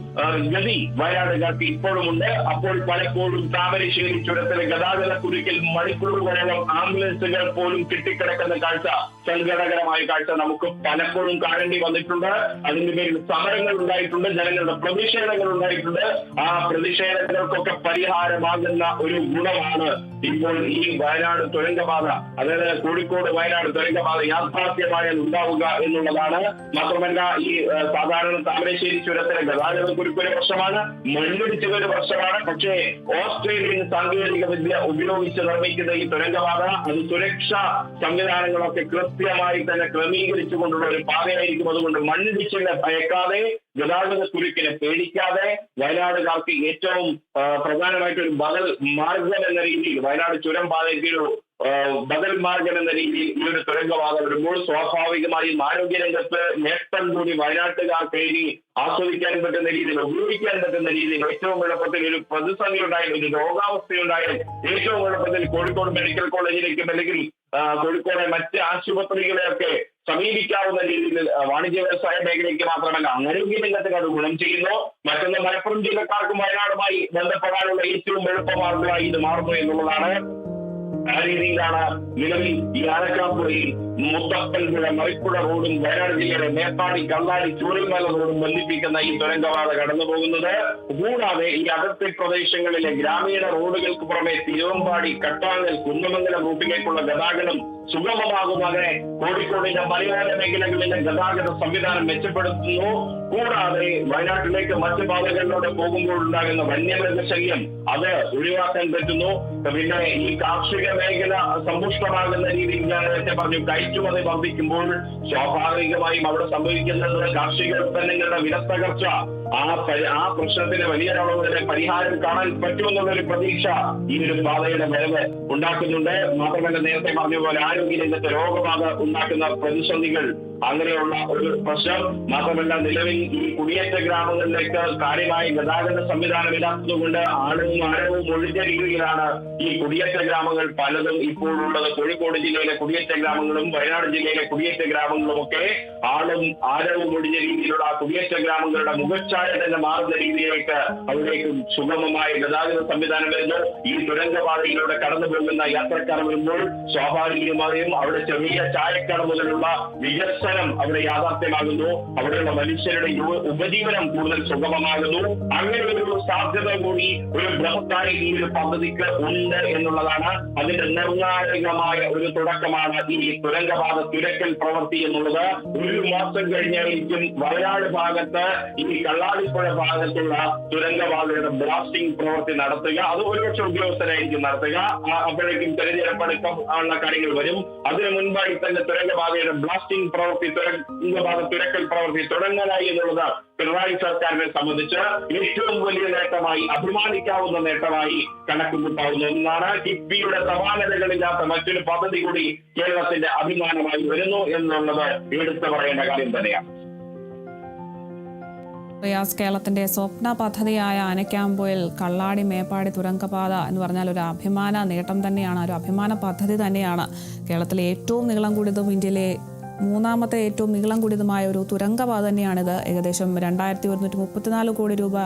ഗതി വയനാട്ടുകാർക്ക് ഇപ്പോഴും ഉണ്ട്. അപ്പോൾ പലപ്പോഴും താമരശ്ശേരി ചുരത്തിലെ ഗതാഗത കുരുക്കിൽ മണിക്കൂറുകളോളം ആംബുലൻസുകൾ പോലും കെട്ടിക്കിടക്കുന്ന കാഴ്ച, സങ്കടകരമായ കാഴ്ച നമുക്ക് പലപ്പോഴും കാണേണ്ടി വന്നിട്ടുണ്ട്. അതിന്റെ പേരിൽ സമരങ്ങൾ ഉണ്ടായിട്ടുണ്ട്, ജനങ്ങളുടെ പ്രതിഷേധങ്ങൾ ഉണ്ടായിട്ടുണ്ട്. ആ പ്രതിഷേധങ്ങൾക്കൊക്കെ പരിഹാരമാകുന്ന ഒരു ഗുണമാണ് ഇപ്പോൾ ഈ വയനാട് തുരങ്കപാത, അതായത് കോഴിക്കോട് വയനാട് തുരങ്കപാത യാഥാർത്ഥ്യമായാൽ ഉണ്ടാവുക എന്നുള്ളതാണ്. മാത്രമല്ല ഈ സാധാരണ താമരശ്ശേരി ചുരത്തിലെ ഗതാഗത കുരുക്കൊരു പ്രശ്നമാണ്, മണ്ണിടിച്ചിൽ ഒരു പ്രശ്നമാണ്. പക്ഷേ ഓസ്ട്രേലിയൻ സാങ്കേതിക വിദ്യ ഉപയോഗിച്ച് നിർമ്മിക്കുന്ന ഈ തുരങ്കപാത അത് സുരക്ഷാ സംവിധാനങ്ങളൊക്കെ കൃത്യമായി തന്നെ ക്രമീകരിച്ചുകൊണ്ടുള്ള ഒരു പാതയായിരിക്കും. അതുകൊണ്ട് മണ്ണിടിച്ചിലിനെ ഭയക്കാതെ, ഗതാഗത കുരുക്കിനെ പേടിക്കാതെ വയനാടുകാർക്ക് ഏറ്റവും പ്രധാനമായിട്ടൊരു ബദൽ മാർഗം എന്ന രീതിയിൽ വയനാട് ചുരം പാതയ്ക്ക് ഒരു ബദൽ മാർഗം എന്ന രീതിയിൽ ഈ ഒരു തുരങ്കപാത വരുമ്പോൾ സ്വാഭാവികമായും ആരോഗ്യരംഗത്ത് നേട്ടം കൂടി വയനാട്ടുകാർക്ക് ഇനി ആസ്വദിക്കാൻ പറ്റുന്ന രീതിയിൽ, ഉപയോഗിക്കാൻ പറ്റുന്ന രീതിയിൽ ഏറ്റവും എളുപ്പത്തിൽ ഒരു പ്രതിസന്ധി ഉണ്ടായാലും ഒരു രോഗാവസ്ഥയുണ്ടായാലും ഏറ്റവും എളുപ്പത്തിൽ കോഴിക്കോട് മെഡിക്കൽ കോളേജിലേക്കും അല്ലെങ്കിൽ കോഴിക്കോട് മറ്റ് ആശുപത്രികളെയൊക്കെ സമീപിക്കാവുന്ന രീതിയിൽ വാണിജ്യ വ്യവസായ മേഖലയ്ക്ക് മാത്രമല്ല ആരോഗ്യ രംഗത്തിന് അത് ഗുണം ചെയ്യുന്നു. മറ്റൊന്ന് മലപ്പുറം ജില്ലക്കാർക്കും വയനാടുമായി ബന്ധപ്പെടാനുള്ള ഏറ്റവും എളുപ്പമാർഗമായി ഇത് മാറുന്നു എന്നുള്ളതാണ്. ആ രീതിയിലാണ് നിലവിൽ ഈ ആനക്കാപ്പുഴയിൽ മുത്തപ്പൻപുഴ മറിപ്പുഴ റോഡും വയനാട് ജില്ലയുടെ മേപ്പാടി കള്ളാടി ചൂരൽമല റോഡും ബന്ധിപ്പിക്കുന്ന ഈ തുരങ്കപാത കടന്നു പോകുന്നത്. കൂടാതെ ഈ അതിർത്തി പ്രദേശങ്ങളിലെ ഗ്രാമീണ റോഡുകൾക്ക് പുറമെ തിരുവമ്പാടി, കട്ടാങ്ങൽ, കുന്നമംഗലം റൂട്ടിലേക്കുള്ള ഗതാഗതം സുഗമമാകുന്നതിനെ കോഴിക്കോടിന്റെ മലയോര മേഖലകളിലെ ഗതാഗത സംവിധാനം മെച്ചപ്പെടുത്തുന്നു. കൂടാതെ വയനാട്ടിലേക്ക് മറ്റു പാതകളിലൂടെ പോകുമ്പോൾ ഉണ്ടാകുന്ന വന്യമൃഗശല്യം അത് ഒഴിവാക്കാൻ പറ്റുന്നു. പിന്നെ ഈ കാർഷിക മേഖല സമ്പുഷ്ടമാകുന്ന രീതിയിൽ ഞാൻ നേരത്തെ പറഞ്ഞു, കയറ്റുമതി വർദ്ധിക്കുമ്പോൾ സ്വാഭാവികമായും അവിടെ സംഭവിക്കുന്നത് കാർഷിക ഉൽപ്പന്നങ്ങളുടെ വിലത്തകർച്ച, ആ പ്രശ്നത്തിന് വലിയ അളവിൽ പരിഹാരം കാണാൻ പറ്റുമെന്നുള്ളൊരു പ്രതീക്ഷ ഈ ഒരു പാതയുടെ വരവ് ഉണ്ടാക്കുന്നുണ്ട്. മാത്രമല്ല നേരത്തെ പറഞ്ഞ പോലെ ആരോഗ്യ രംഗത്ത് രോഗബാധ ഉണ്ടാക്കുന്ന പ്രതിസന്ധികൾ, അങ്ങനെയുള്ള ഒരു പ്രശ്നം. മാത്രമല്ല നിലവിൽ ഈ കുടിയേറ്റ ഗ്രാമങ്ങളിലേക്ക് കാര്യമായ ഗതാഗത സംവിധാനം ഇല്ലാത്തതുകൊണ്ട് ആഴവും ഒഴിഞ്ഞ രീതിയിലാണ് ഈ കുടിയേറ്റ ഗ്രാമങ്ങൾ പലതും ഇപ്പോഴുള്ളത്. കോഴിക്കോട് ജില്ലയിലെ കുടിയേറ്റ ഗ്രാമങ്ങളും വയനാട് ജില്ലയിലെ കുടിയേറ്റ ഗ്രാമങ്ങളും ഒക്കെ ആഴവും ഒഴിഞ്ഞ രീതിയിലുള്ള കുടിയേറ്റ ഗ്രാമങ്ങളുടെ മുഖച്ഛായ താഴെ തന്നെ മാറുന്ന രീതിയിലേക്ക് അവിടേക്ക് സുഗമമായ ഗതാഗത സംവിധാനം വരുന്നു. ഈ തുരങ്കപാതയിലൂടെ കടന്നു പോകുന്ന യാത്രക്കാർ വരുമ്പോൾ സ്വാഭാവികമായും അവിടെ ചെറിയ ചായക്കട മുതലുള്ള വികസനം അവിടെ യാഥാർത്ഥ്യമാകുന്നു. അവിടെയുള്ള മനുഷ്യരുടെ ഉപജീവനം കൂടുതൽ സുഗമമാകുന്നു. അങ്ങനെ ഒരു സാധ്യത കൂടി ഒരു ബൃഹത്തായ ഈ ഒരു പദ്ധതിക്ക് ഉണ്ട് എന്നുള്ളതാണ്. അതിന്റെ നിർണായകമായ ഒരു തുടക്കമാണ് ഈ തുരങ്കപാത തുരക്കൽ പ്രവൃത്തി എന്നുള്ളത്. ഒരു മാസം കഴിഞ്ഞായിരിക്കും വയനാട് ഭാഗത്ത് ഈ കള്ളാടിപ്പുഴ ഭാഗത്തുള്ള തുരങ്കപാതയുടെ ബ്ലാസ്റ്റിംഗ് പ്രവൃത്തി നടത്തുക. അത് ഒരുപക്ഷെ ഉദ്യോഗസ്ഥരായിരിക്കും നടത്തുക. അപ്പോഴേക്കും തെരഞ്ഞെടുപ്പടക്കം ഉള്ള കാര്യങ്ങൾ വരും. അതിനു മുൻപായി തന്നെ തുരങ്കപാതയുടെ ബ്ലാസ്റ്റിംഗ് പ്രവൃത്തി തുരങ്കപാത തുരക്കൽ പ്രവൃത്തി തുടങ്ങലായി എന്നുള്ളത് പിണറായി സർക്കാരിനെ സംബന്ധിച്ച് ഏറ്റവും വലിയ നേട്ടമായി, അഭിമാനിക്കാവുന്ന നേട്ടമായി കണക്കുകൂട്ടാവുന്ന ഒന്നാണ്. കിഫ്ബിയുടെ സമാനതകളില്ലാത്ത മറ്റൊരു പദ്ധതി കൂടി കേരളത്തിന്റെ അഭിമാനമായി വരുന്നു എന്നുള്ളത് എടുത്തു പറയേണ്ട കാര്യം തന്നെയാണ്. റിയാസ്, കേരളത്തിന്റെ സ്വപ്ന പദ്ധതിയായ ആനക്കാംപൊയിൽ കള്ളാടി മേപ്പാടി തുരങ്കപാത എന്ന് പറഞ്ഞാൽ ഒരു അഭിമാന നേട്ടം തന്നെയാണ്, ഒരു അഭിമാന പദ്ധതി തന്നെയാണ്. കേരളത്തിലെ ഏറ്റവും നീളം കൂടിയതും ഇന്ത്യയിലെ മൂന്നാമത്തെ ഏറ്റവും നീളം കൂടിയതുമായ ഒരു തുരങ്കപാത തന്നെയാണിത്. ഏകദേശം 2134 കോടി രൂപ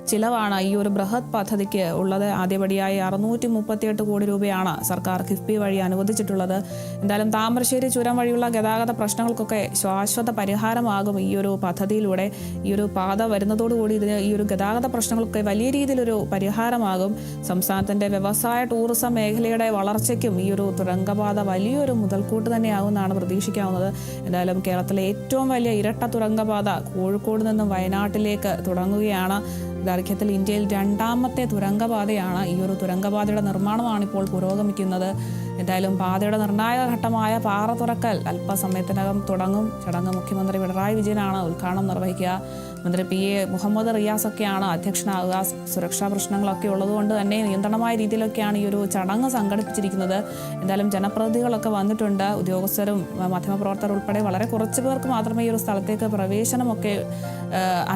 ചിലവാണ് ഈ ഒരു ബൃഹത് പദ്ധതിക്ക് ഉള്ളത്. ആദ്യപടിയായി 638 കോടി രൂപയാണ് സർക്കാർ കിഫ്ബി വഴി അനുവദിച്ചിട്ടുള്ളത്. എന്തായാലും താമരശ്ശേരി ചുരം വഴിയുള്ള ഗതാഗത പ്രശ്നങ്ങൾക്കൊക്കെ ശാശ്വത പരിഹാരമാകും ഈ ഒരു പദ്ധതിയിലൂടെ. ഈ ഒരു പാത വരുന്നതോടുകൂടി ഇതിന് ഈ ഒരു ഗതാഗത പ്രശ്നങ്ങളൊക്കെ വലിയ രീതിയിലൊരു പരിഹാരമാകും. സംസ്ഥാനത്തിന്റെ വ്യവസായ ടൂറിസം മേഖലയുടെ വളർച്ചയ്ക്കും ഈ ഒരു തുരങ്കപാത വലിയൊരു മുതൽക്കൂട്ട് തന്നെയാകുമെന്നാണ് പ്രതീക്ഷിക്കാവുന്നത്. എന്തായാലും കേരളത്തിലെ ഏറ്റവും വലിയ ഇരട്ട തുരങ്കപാത കോഴിക്കോട് നിന്നും വയനാട്ടിലേക്ക് തുടങ്ങുകയാണ്. ദൈർഘ്യത്തിൽ ഇന്ത്യയിൽ രണ്ടാമത്തെ തുരങ്കപാതയാണ്. ഈ ഒരു തുരങ്കപാതയുടെ നിർമ്മാണമാണ് ഇപ്പോൾ പുരോഗമിക്കുന്നത്. എന്തായാലും പാതയുടെ നിർണായക ഘട്ടമായ പാറ തുറക്കൽ അല്പസമയത്തിനകം തുടങ്ങും. ചടങ്ങ് മുഖ്യമന്ത്രി പിണറായി വിജയനാണ് ഉദ്ഘാടനം നിർവഹിക്കുക. മന്ത്രി PA മുഹമ്മദ് റിയാസ് ഒക്കെയാണ് അധ്യക്ഷനാകുക. സുരക്ഷാ പ്രശ്നങ്ങളൊക്കെ ഉള്ളതുകൊണ്ട് തന്നെ നിയന്ത്രണമായ രീതിയിലൊക്കെയാണ് ഈ ഒരു ചടങ്ങ് സംഘടിപ്പിച്ചിരിക്കുന്നത്. എന്തായാലും ജനപ്രതിനിധികളൊക്കെ വന്നിട്ടുണ്ട്. ഉദ്യോഗസ്ഥരും മാധ്യമപ്രവർത്തകർ ഉൾപ്പെടെ വളരെ കുറച്ച് പേർക്ക് മാത്രമേ ഈ ഒരു സ്ഥലത്തേക്ക് പ്രവേശനമൊക്കെ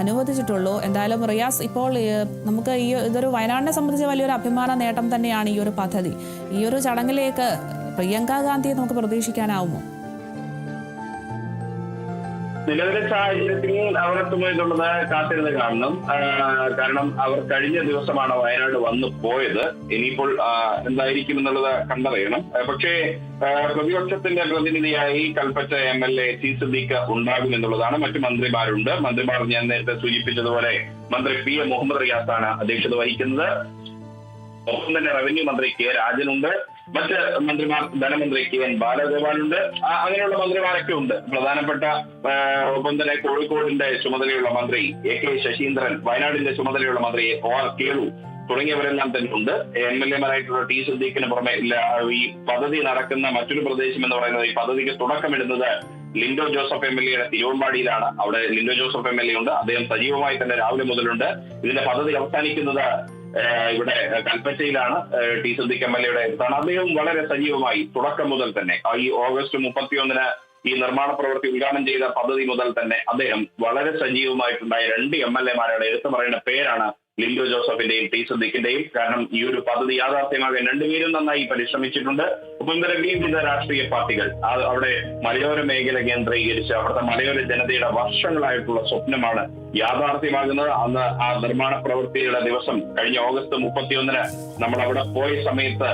അനുവദിച്ചിട്ടുള്ളൂ. എന്തായാലും റിയാസ്, ഇപ്പോൾ നമുക്ക് ഇതൊരു വയനാടിനെ സംബന്ധിച്ച് വലിയൊരു അഭിമാന നേട്ടം തന്നെയാണ് ഈ ഒരു പദ്ധതി. ഈ ഒരു ചടങ്ങിലേക്ക് പ്രിയങ്ക ഗാന്ധിയെ നമുക്ക് പ്രതീക്ഷിക്കാനാവുമോ? നിലവിലെ സാഹചര്യത്തിൽ അവർ എത്തുമോ എന്നുള്ളത് കാത്തിരുന്ന് കാണണം. കാരണം അവർ കഴിഞ്ഞ ദിവസമാണ് വയനാട് വന്നു പോയത്. ഇനിയിപ്പോൾ എന്തായിരിക്കും എന്നുള്ളത് കണ്ടറിയണം. പക്ഷേ പ്രതിപക്ഷത്തിന്റെ പ്രതിനിധിയായി കൽപ്പറ്റ MLA ടി സിദ്ദീഖ് ഉണ്ടാകുമെന്നുള്ളതാണ്. മറ്റു മന്ത്രിമാരുണ്ട്. മന്ത്രിമാർ ഞാൻ നേരത്തെ സൂചിപ്പിച്ചതുപോലെ മന്ത്രി PA മുഹമ്മദ് റിയാസാണ് അധ്യക്ഷത വഹിക്കുന്നത്. ഒപ്പം തന്നെ റവന്യൂ മന്ത്രി K രാജനുണ്ട്. മറ്റ് മന്ത്രിമാർ ധനമന്ത്രി KN ബാലഗോപാലുണ്ട്. അങ്ങനെയുള്ള മന്ത്രിമാരൊക്കെ ഉണ്ട്. പ്രധാനപ്പെട്ട ഒപ്പം തന്നെ കോഴിക്കോടിന്റെ ചുമതലയുള്ള മന്ത്രി AK ശശീന്ദ്രൻ, വയനാടിന്റെ ചുമതലയുള്ള മന്ത്രി OR കേളു തുടങ്ങിയവരെല്ലാം തന്നെ ഉണ്ട്. MLA മാരായിട്ടുള്ള ടി സിദ്ദീഖിന് പുറമെ ഈ പദ്ധതി നടക്കുന്ന മറ്റൊരു പ്രദേശം എന്ന് പറയുന്നത്, ഈ പദ്ധതിക്ക് തുടക്കമിടുന്നത് ലിൻഡോ ജോസഫ് MLA തിരുവമ്പാടിയിലാണ്. അവിടെ ലിൻഡോ ജോസഫ് MLA ഉണ്ട്. അദ്ദേഹം സജീവമായി തന്നെ രാവിലെ മുതലുണ്ട്. ഇതിന്റെ പദ്ധതി അവസാനിക്കുന്നത് ഇവിടെ കൽപ്പറ്റയിലാണ്. ടി സിദ്ദീഖ് MLA അദ്ദേഹം വളരെ സജീവമായി തുടക്കം മുതൽ തന്നെ ഈ ഓഗസ്റ്റ് 31 ഈ നിർമ്മാണ പ്രവൃത്തി ഉദ്ഘാടനം ചെയ്ത പദ്ധതി മുതൽ തന്നെ അദ്ദേഹം വളരെ സജീവമായിട്ടുണ്ടായ 2 MLA മാരുടെ എടുത്തു പറയുന്ന പേരാണ് ലിൻഡോ ജോസഫിന്റെയും ടി സിദ്ദീഖിന്റെയും. കാരണം ഈ ഒരു പദ്ധതി യാഥാർത്ഥ്യമാകാൻ രണ്ടുപേരും നന്നായി പരിശ്രമിച്ചിട്ടുണ്ട്. ഒപ്പം തന്നെ വിവിധ രാഷ്ട്രീയ പാർട്ടികൾ അവിടെ മലയോര മേഖല കേന്ദ്രീകരിച്ച് അവിടുത്തെ മലയോര ജനതയുടെ വർഷങ്ങളായിട്ടുള്ള സ്വപ്നമാണ് യാഥാർത്ഥ്യമാകുന്നത്. അന്ന് ആ നിർമ്മാണ പ്രവൃത്തിയുടെ ദിവസം കഴിഞ്ഞ ഓഗസ്റ്റ് 31 നമ്മൾ അവിടെ പോയ സമയത്ത്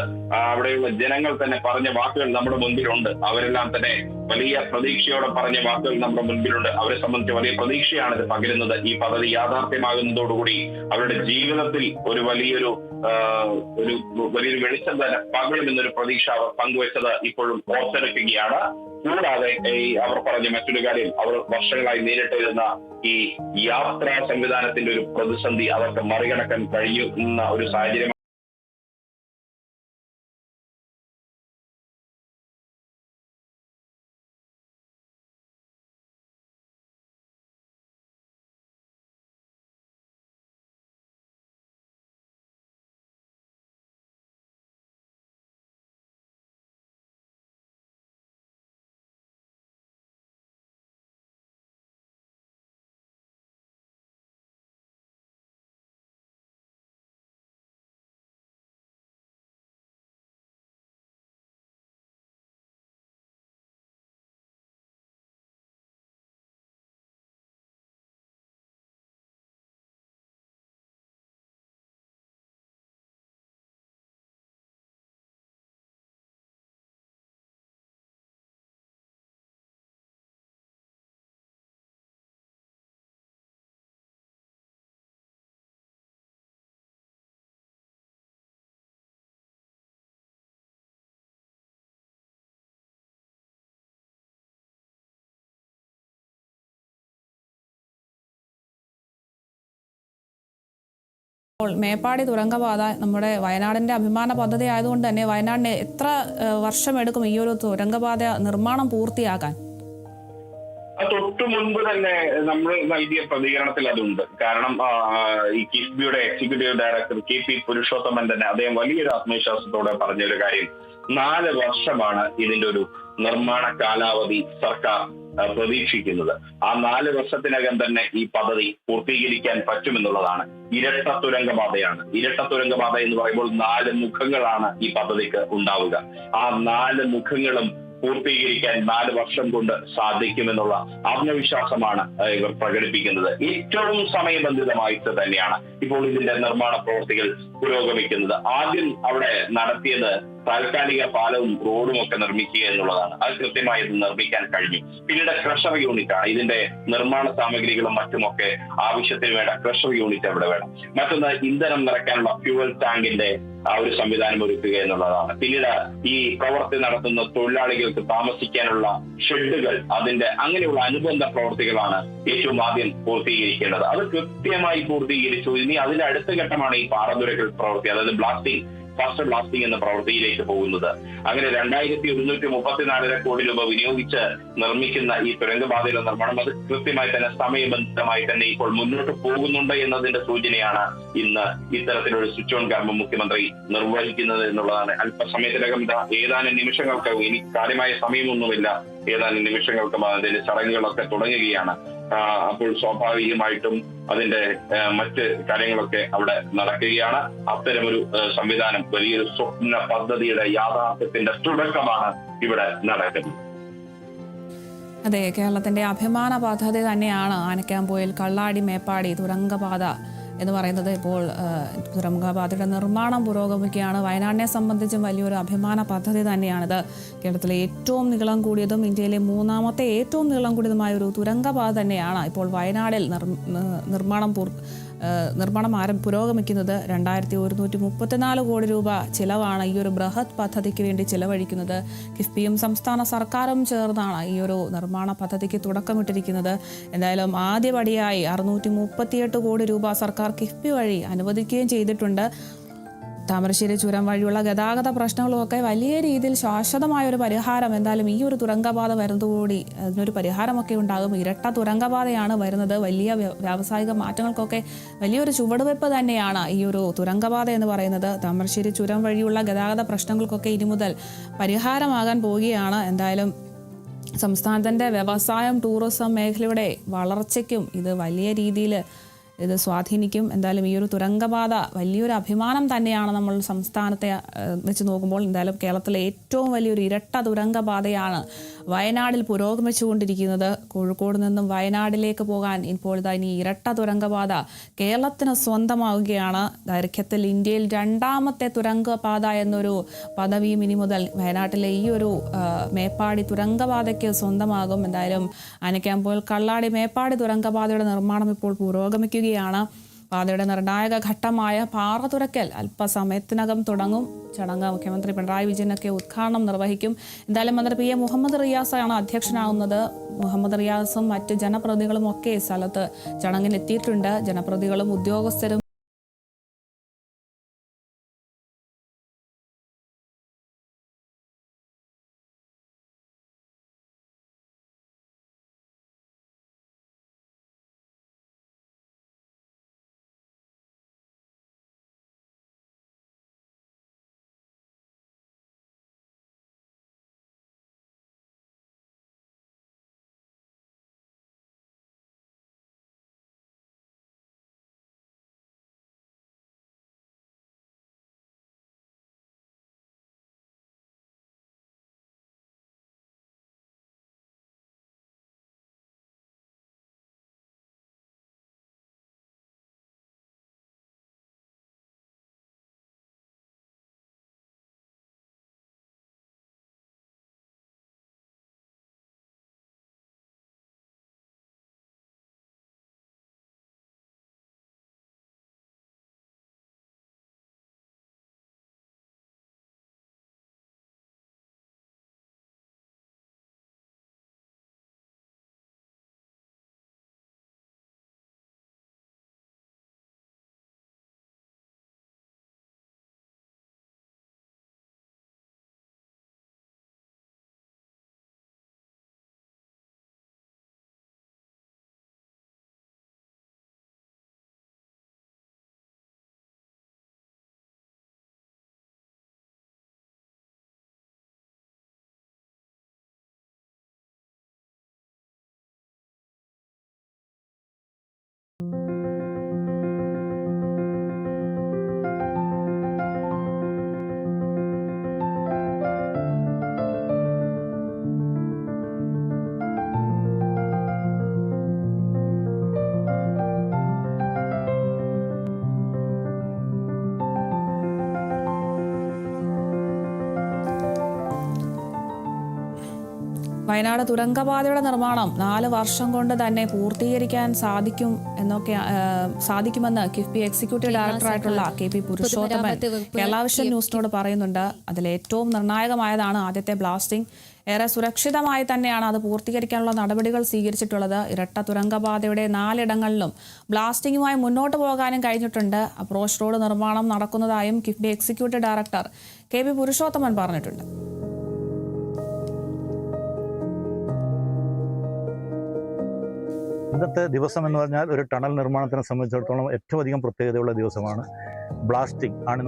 അവിടെയുള്ള ജനങ്ങൾ തന്നെ പറഞ്ഞ വാക്കുകൾ നമ്മുടെ മുൻപിലുണ്ട്. അവരെല്ലാം തന്നെ വലിയ പ്രതീക്ഷയോടെ പറഞ്ഞ വാക്കുകൾ നമ്മുടെ മുൻപിലുണ്ട്. അവരെ സംബന്ധിച്ച് വലിയ പ്രതീക്ഷയാണ് ഇത് പകരുന്നത്. ഈ പദ്ധതി യാഥാർത്ഥ്യമാകുന്നതോടുകൂടി അവരുടെ ജീവിതത്തിൽ ഒരു വലിയൊരു വെളിച്ചം തന്നെ പകരുമെന്നൊരു പ്രതീക്ഷ അവർ പങ്കുവച്ചത് ഇപ്പോഴും ഓർത്തെടുക്കുകയാണ്. കൂടാതെ അവർ പറഞ്ഞ മറ്റൊരു കാര്യം, അവർ വർഷങ്ങളായി നേരിട്ട് വരുന്ന ഈ യാത്രാ സംവിധാനത്തിന്റെ ഒരു പ്രതിസന്ധി അവർക്ക് മറികടക്കാൻ കഴിയുന്ന ഒരു സാഹചര്യം അപ്പോൾ മേപ്പാടി തുരങ്കപാത നമ്മുടെ വയനാടിന്റെ അഭിമാന പദ്ധതി ആയതുകൊണ്ട് തന്നെ വയനാടിന് എത്ര വർഷമെടുക്കും ഈ ഒരു തുരങ്കപാത നിർമ്മാണം പൂർത്തിയാക്കാൻ? തൊട്ടു മുൻപ് തന്നെ നമ്മൾ നൽകിയ പ്രതികരണത്തിൽ അതുണ്ട്. കാരണം ഈ കിഫ്ബിയുടെ എക്സിക്യൂട്ടീവ് ഡയറക്ടർ KP പുരുഷോത്തമൻ തന്നെ അദ്ദേഹം വലിയൊരു ആത്മവിശ്വാസത്തോടെ പറഞ്ഞൊരു കാര്യം, 4 വർഷമാണ് ഇതിന്റെ ഒരു നിർമ്മാണ കാലാവധി സർക്കാർ പ്രതീക്ഷിക്കുന്നത്. ആ 4 വർഷത്തിനകം തന്നെ ഈ പദ്ധതി പൂർത്തീകരിക്കാൻ പറ്റുമെന്നുള്ളതാണ്. ഇരട്ട തുരങ്കപാതയാണ്. ഇരട്ട തുരങ്കപാത എന്ന് പറയുമ്പോൾ 4 മുഖങ്ങളാണ് ഈ പദ്ധതിക്ക് ഉണ്ടാവുക. ആ 4 മുഖങ്ങളും പൂർത്തീകരിക്കാൻ 4 വർഷം കൊണ്ട് സാധിക്കുമെന്നുള്ള ആത്മവിശ്വാസമാണ് ഇവർ പ്രകടിപ്പിക്കുന്നത്. ഏറ്റവും സമയബന്ധിതമായിട്ട് തന്നെയാണ് ഇപ്പോൾ ഇതിന്റെ നിർമ്മാണ പ്രവൃത്തികൾ പുരോഗമിക്കുന്നത്. ആദ്യം അവിടെ നടത്തിയത് താൽക്കാലിക പാലവും റോഡും ഒക്കെ നിർമ്മിക്കുക എന്നുള്ളതാണ്. അത് കൃത്യമായി ഇത് നിർമ്മിക്കാൻ കഴിഞ്ഞു. പിന്നീട് ക്രഷർ യൂണിറ്റ് ആണ്. ഇതിന്റെ നിർമ്മാണ സാമഗ്രികളും മറ്റുമൊക്കെ ആവശ്യത്തിന് വേണ്ട ക്രഷർ യൂണിറ്റ് അവിടെ വേണം. മറ്റൊന്ന് ഇന്ധനം നിറയ്ക്കാനുള്ള ഫ്യൂവൽ ടാങ്കിന്റെ ആ ഒരു സംവിധാനം ഒരുക്കുക എന്നുള്ളതാണ്. പിന്നീട് ഈ പ്രവൃത്തി നടത്തുന്ന തൊഴിലാളികൾക്ക് താമസിക്കാനുള്ള ഷെഡുകൾ, അതിന്റെ അങ്ങനെയുള്ള അനുബന്ധ പ്രവൃത്തികളാണ് ഏറ്റവും ആദ്യം പൂർത്തീകരിക്കേണ്ടത്. അത് കൃത്യമായി പൂർത്തീകരിച്ചു. ഇനി അതിന്റെ അടുത്ത ഘട്ടമാണ് ഈ പാറതുരക്കൽ പ്രവൃത്തി, അതായത് ഫസ്റ്റ് ബ്ലാസ്റ്റിംഗ് എന്ന പ്രവൃത്തിയിലേക്ക് പോകുന്നത്. അങ്ങനെ 2134 കോടി രൂപ വിനിയോഗിച്ച് നിർമ്മിക്കുന്ന ഈ തുരങ്കപാതയുടെ നിർമ്മാണം അത് കൃത്യമായി തന്നെ സമയബന്ധിതമായി തന്നെ ഇപ്പോൾ മുന്നോട്ട് പോകുന്നുണ്ട് എന്നതിന്റെ സൂചനയാണ് ഇന്ന് ഇത്തരത്തിലൊരു സ്വിച്ച് ഓൺ കർമ്മം മുഖ്യമന്ത്രി നിർവഹിക്കുന്നത് എന്നുള്ളതാണ്. അല്പസമയത്തിനകം ഏതാനും നിമിഷങ്ങൾക്ക്, ഇനി കാര്യമായ സമയമൊന്നുമില്ല, ഏതാനും നിമിഷങ്ങൾക്കും അതിന്റെ ചടങ്ങുകളൊക്കെ തുടങ്ങുകയാണ്. അപ്പോൾ സ്വാഭാവികമായിട്ടും അതിന്റെ മറ്റ് കാര്യങ്ങളൊക്കെ അവിടെ നടക്കുകയാണ്. അത്തരമൊരു സംവിധാനം, വലിയൊരു സ്വപ്ന പദ്ധതിയുടെ യാഥാർത്ഥ്യത്തിന്റെ തുടക്കമാണ് ഇവിടെ നടക്കുന്നത്. അതെ, കേരളത്തിന്റെ അഭിമാന പദ്ധതി തന്നെയാണ് ആനക്കാംപൊയിൽ കള്ളാടി മേപ്പാടി തുരങ്കപാത എന്ന് പറയുന്നത്. ഇപ്പോൾ തുരങ്കപാതയുടെ നിർമ്മാണം പുരോഗമിക്കുകയാണ്. വയനാടിനെ സംബന്ധിച്ചും വലിയൊരു അഭിമാന പദ്ധതി തന്നെയാണിത്. കേരളത്തിലെ ഏറ്റവും നീളം കൂടിയതും ഇന്ത്യയിലെ 3ാമത്തെ ഏറ്റവും നീളം കൂടിയതുമായ ഒരു തുരങ്കപാത തന്നെയാണ് ഇപ്പോൾ വയനാടിൽ നിർമ്മാണം പുരോഗമിക്കുന്നത്. 2134 കോടി രൂപ ചിലവാണ് ഈ ഒരു ബൃഹത് പദ്ധതിക്ക് വേണ്ടി ചിലവഴിക്കുന്നത്. കിഫ്ബിയും സംസ്ഥാന സർക്കാരും ചേർന്നാണ് ഈ ഒരു നിർമ്മാണ പദ്ധതിക്ക് തുടക്കമിട്ടിരിക്കുന്നത്. എന്തായാലും ആദ്യപടിയായി 638 കോടി രൂപ സർക്കാർ കിഫ്ബി വഴി അനുവദിക്കുകയും ചെയ്തിട്ടുണ്ട്. താമരശ്ശേരി ചുരം വഴിയുള്ള ഗതാഗത പ്രശ്നങ്ങളുമൊക്കെ വലിയ രീതിയിൽ ശാശ്വതമായ ഒരു പരിഹാരം എന്തായാലും ഈ ഒരു തുരങ്കപാത വരുന്നതോടുകൂടി അതിനൊരു പരിഹാരമൊക്കെ ഉണ്ടാകും. ഇരട്ട തുരങ്കപാതയാണ് വരുന്നത്. വലിയ വ്യാവസായിക മാറ്റങ്ങൾക്കൊക്കെ വലിയൊരു ചുവടുവെപ്പ് തന്നെയാണ് ഈ ഒരു തുരങ്കപാത എന്ന് പറയുന്നത്. താമരശ്ശേരി ചുരം വഴിയുള്ള ഗതാഗത പ്രശ്നങ്ങൾക്കൊക്കെ ഇനി മുതൽ പരിഹാരമാകാൻ പോവുകയാണ്. എന്തായാലും സംസ്ഥാനത്തിൻ്റെ വ്യവസായം, ടൂറിസം മേഖലയുടെ വളർച്ചയ്ക്കും ഇത് വലിയ രീതിയിൽ ഇത് സ്വാധീനിക്കും. എന്തായാലും ഈ ഒരു തുരങ്കപാത വലിയൊരു അഭിമാനം തന്നെയാണ് നമ്മൾ സംസ്ഥാനത്തെ വെച്ച് നോക്കുമ്പോൾ. എന്തായാലും കേരളത്തിലെ ഏറ്റവും വലിയൊരു ഇരട്ട തുരങ്കപാതയാണ് വയനാടിൽ പുരോഗമിച്ചുകൊണ്ടിരിക്കുന്നത്. കോഴിക്കോട് നിന്നും വയനാടിലേക്ക് പോകാൻ ഇപ്പോൾ ഇനി ഇരട്ട തുരങ്കപാത കേരളത്തിന് സ്വന്തമാവുകയാണ്. ദൈർഘ്യത്തിൽ ഇന്ത്യയിൽ 2ാമത്തെ തുരങ്കപാത എന്നൊരു പദവിയും ഇനി മുതൽ വയനാട്ടിലെ ഈ ഒരു മേപ്പാടി തുരങ്കപാതയ്ക്ക് സ്വന്തമാകും. എന്തായാലും ആനക്കാംപൊയിൽ കള്ളാടി മേപ്പാടി തുരങ്കപാതയുടെ നിർമ്മാണം ഇപ്പോൾ പുരോഗമിക്കുകയാണ്. പാതയുടെ നിർണായക ഘട്ടമായ പാറതുരക്കൽ അല്പസമയത്തിനകം തുടങ്ങും. ചടങ്ങ് മുഖ്യമന്ത്രി പിണറായി വിജയനൊക്കെ ഉദ്ഘാടനം നിർവഹിക്കും. എന്തായാലും മന്ത്രി PM മുഹമ്മദ് റിയാസാണ് അധ്യക്ഷനാകുന്നത്. മുഹമ്മദ് റിയാസും മറ്റ് ജനപ്രതിനിധികളും ഒക്കെ സ്ഥലത്ത് ചടങ്ങിനെത്തിയിട്ടുണ്ട്. ജനപ്രതിനിധികളും ഉദ്യോഗസ്ഥരും വയനാട് തുരങ്കപാതയുടെ നിർമ്മാണം 4 വർഷം കൊണ്ട് തന്നെ പൂർത്തീകരിക്കാൻ സാധിക്കുമെന്ന് കിഫ്ബി എക്സിക്യൂട്ടീവ് ഡയറക്ടറായിട്ടുള്ള KP പുരുഷോത്തമൻ കേരള വിഷൻ ന്യൂസിനോട് പറയുന്നുണ്ട്. അതിൽ ഏറ്റവും നിർണായകമായതാണ് ആദ്യത്തെ ബ്ലാസ്റ്റിംഗ്. ഏറെ സുരക്ഷിതമായി തന്നെയാണ് അത് പൂർത്തീകരിക്കാനുള്ള നടപടികൾ സ്വീകരിച്ചിട്ടുള്ളത്. ഇരട്ട തുരങ്കപാതയുടെ 4 ഇടങ്ങളിലും ബ്ലാസ്റ്റിംഗുമായി മുന്നോട്ട് പോകാനും കഴിഞ്ഞിട്ടുണ്ട്. അപ്രോച്ച് റോഡ് നിർമ്മാണം നടക്കുന്നതായും KIIFB executive director KP Purushothaman പറഞ്ഞിട്ടുണ്ട്. ഇന്നത്തെ ദിവസം എന്ന് പറഞ്ഞാൽ ഒരു ടണൽ നിർമ്മാണത്തിനെ സംബന്ധിച്ചിടത്തോളം ഏറ്റവും അധികം പ്രത്യേകതയുള്ള ദിവസമാണ്. ബ്ലാസ്റ്റിംഗ് ആണ്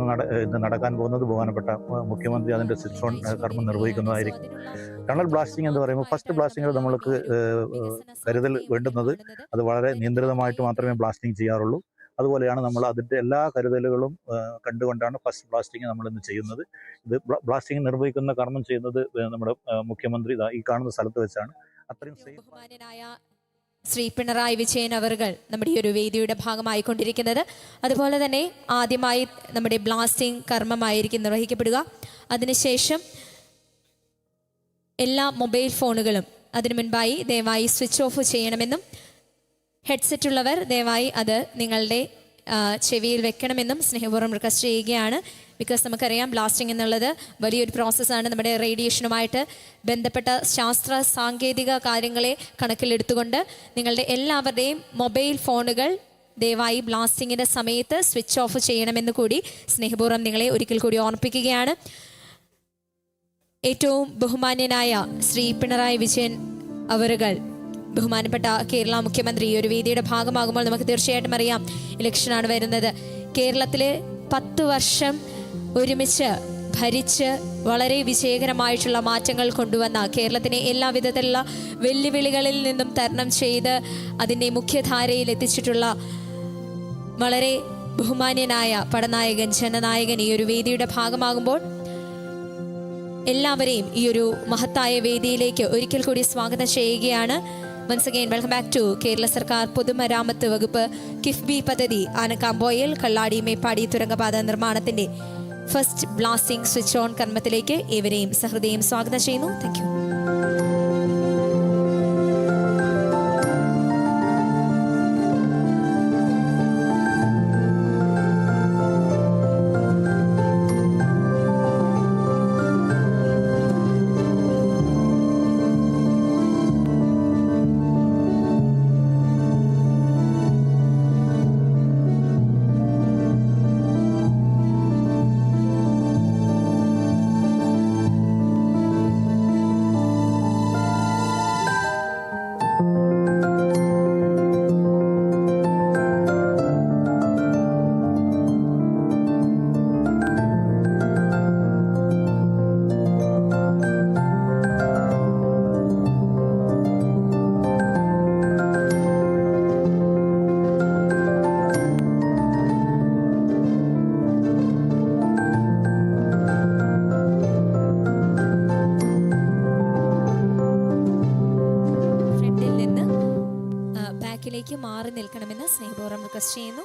ഇന്ന് നടക്കാൻ പോകുന്നത്. ബഹുമാനപ്പെട്ട മുഖ്യമന്ത്രി അതിൻ്റെ സ്വിച്ച് ഓൺ കർമ്മം നിർവഹിക്കുന്നതായിരിക്കും. ടണൽ ബ്ലാസ്റ്റിംഗ് എന്ന് പറയുമ്പോൾ ഫസ്റ്റ് ബ്ലാസ്റ്റിങ്ങിൽ നമ്മൾക്ക് കരുതൽ വേണ്ടുന്നത് അത് വളരെ നിയന്ത്രിതമായിട്ട് മാത്രമേ ബ്ലാസ്റ്റിംഗ് ചെയ്യാറുള്ളൂ. അതുപോലെയാണ് നമ്മൾ അതിൻ്റെ എല്ലാ കരുതലുകളും കണ്ടുകൊണ്ടാണ് ഫസ്റ്റ് ബ്ലാസ്റ്റിംഗ് നമ്മൾ ഇന്ന് ചെയ്യുന്നത്. ഇത് ബ്ലാസ്റ്റിംഗ് നിർവഹിക്കുന്ന കർമ്മം ചെയ്യുന്നത് നമ്മുടെ മുഖ്യമന്ത്രി ഈ കാണുന്ന സ്ഥലത്ത് വെച്ചാണ്. അത്രയും ശ്രീ പിണറായി വിജയൻ അവർകൾ നമ്മുടെ ഈ ഒരു വേദിയുടെ ഭാഗമായിക്കൊണ്ടിരിക്കുന്നത്. അതുപോലെ തന്നെ ആദ്യമായി നമ്മുടെ ബ്ലാസ്റ്റിംഗ് കർമ്മമായിരിക്കും നിർവഹിക്കപ്പെടുക. അതിനുശേഷം എല്ലാ മൊബൈൽ ഫോണുകളും അതിനു മുൻപായി ദയവായി സ്വിച്ച് ഓഫ് ചെയ്യണമെന്നും ഹെഡ്സെറ്റ് ഉള്ളവർ ദയവായി അത് നിങ്ങളുടെ ചെവിയിൽ വെക്കണമെന്നും സ്നേഹപൂർവ്വം റിക്വസ്റ്റ് ചെയ്യുകയാണ്. ബിക്കോസ് നമുക്കറിയാം ബ്ലാസ്റ്റിംഗ് എന്നുള്ളത് വലിയൊരു പ്രോസസ്സാണ്. നമ്മുടെ റേഡിയേഷനുമായിട്ട് ബന്ധപ്പെട്ട ശാസ്ത്ര സാങ്കേതിക കാര്യങ്ങളെ കണക്കിലെടുത്തുകൊണ്ട് നിങ്ങളുടെ എല്ലാവരുടെയും മൊബൈൽ ഫോണുകൾ ദയവായി ബ്ലാസ്റ്റിങ്ങിൻ്റെ സമയത്ത് സ്വിച്ച് ഓഫ് ചെയ്യണമെന്ന് കൂടി സ്നേഹപൂർവ്വം നിങ്ങളെ ഒരിക്കൽ കൂടി ഓർമ്മിപ്പിക്കുകയാണ്. ഏറ്റവും ബഹുമാന്യനായ ശ്രീ പിണറായി വിജയൻ അവരുകൾ ബഹുമാനപ്പെട്ട കേരള മുഖ്യമന്ത്രി ഈ ഒരു വേദിയുടെ ഭാഗമാകുമ്പോൾ നമുക്ക് തീർച്ചയായിട്ടും അറിയാം ഇലക്ഷനാണ് വരുന്നത്. കേരളത്തിലെ 10 വർഷം ഒരുമിച്ച് ഭരിച്ച് വളരെ വിജയകരമായിട്ടുള്ള മാറ്റങ്ങൾ കൊണ്ടുവന്ന കേരളത്തിനെ എല്ലാവിധത്തിലുള്ള വെല്ലുവിളികളിൽ നിന്നും തരണം ചെയ്ത് അതിൻ്റെ മുഖ്യധാരയിൽ എത്തിച്ചിട്ടുള്ള വളരെ ബഹുമാന്യനായ പടനായകൻ ജനനായകൻ ഈ ഒരു വേദിയുടെ ഭാഗമാകുമ്പോൾ എല്ലാവരെയും ഈ ഒരു മഹത്തായ വേദിയിലേക്ക് ഒരിക്കൽ കൂടി സ്വാഗതം ചെയ്യുകയാണ്. Once again, welcome back to Kerala സർക്കാർ പൊതുമരാമത്ത് വകുപ്പ് കിഫ്ബി പദ്ധതി ആനക്കാംപോയിൽ കള്ളാടി മേപ്പാടി തുരങ്കപാത നിർമ്മാണത്തിന്റെ ഫസ്റ്റ് ബ്ലാസ്റ്റിംഗ് സ്വിച്ച് ഓൺ കർമ്മത്തിലേക്ക് ഏവരെയും സഹൃദയം സ്വാഗതം ചെയ്യുന്നു. Thank you. മാറി നിൽക്കണമെന്ന് സ്നേഹപൂർവ്വം റിക്വസ്റ്റ് ചെയ്യുന്നു.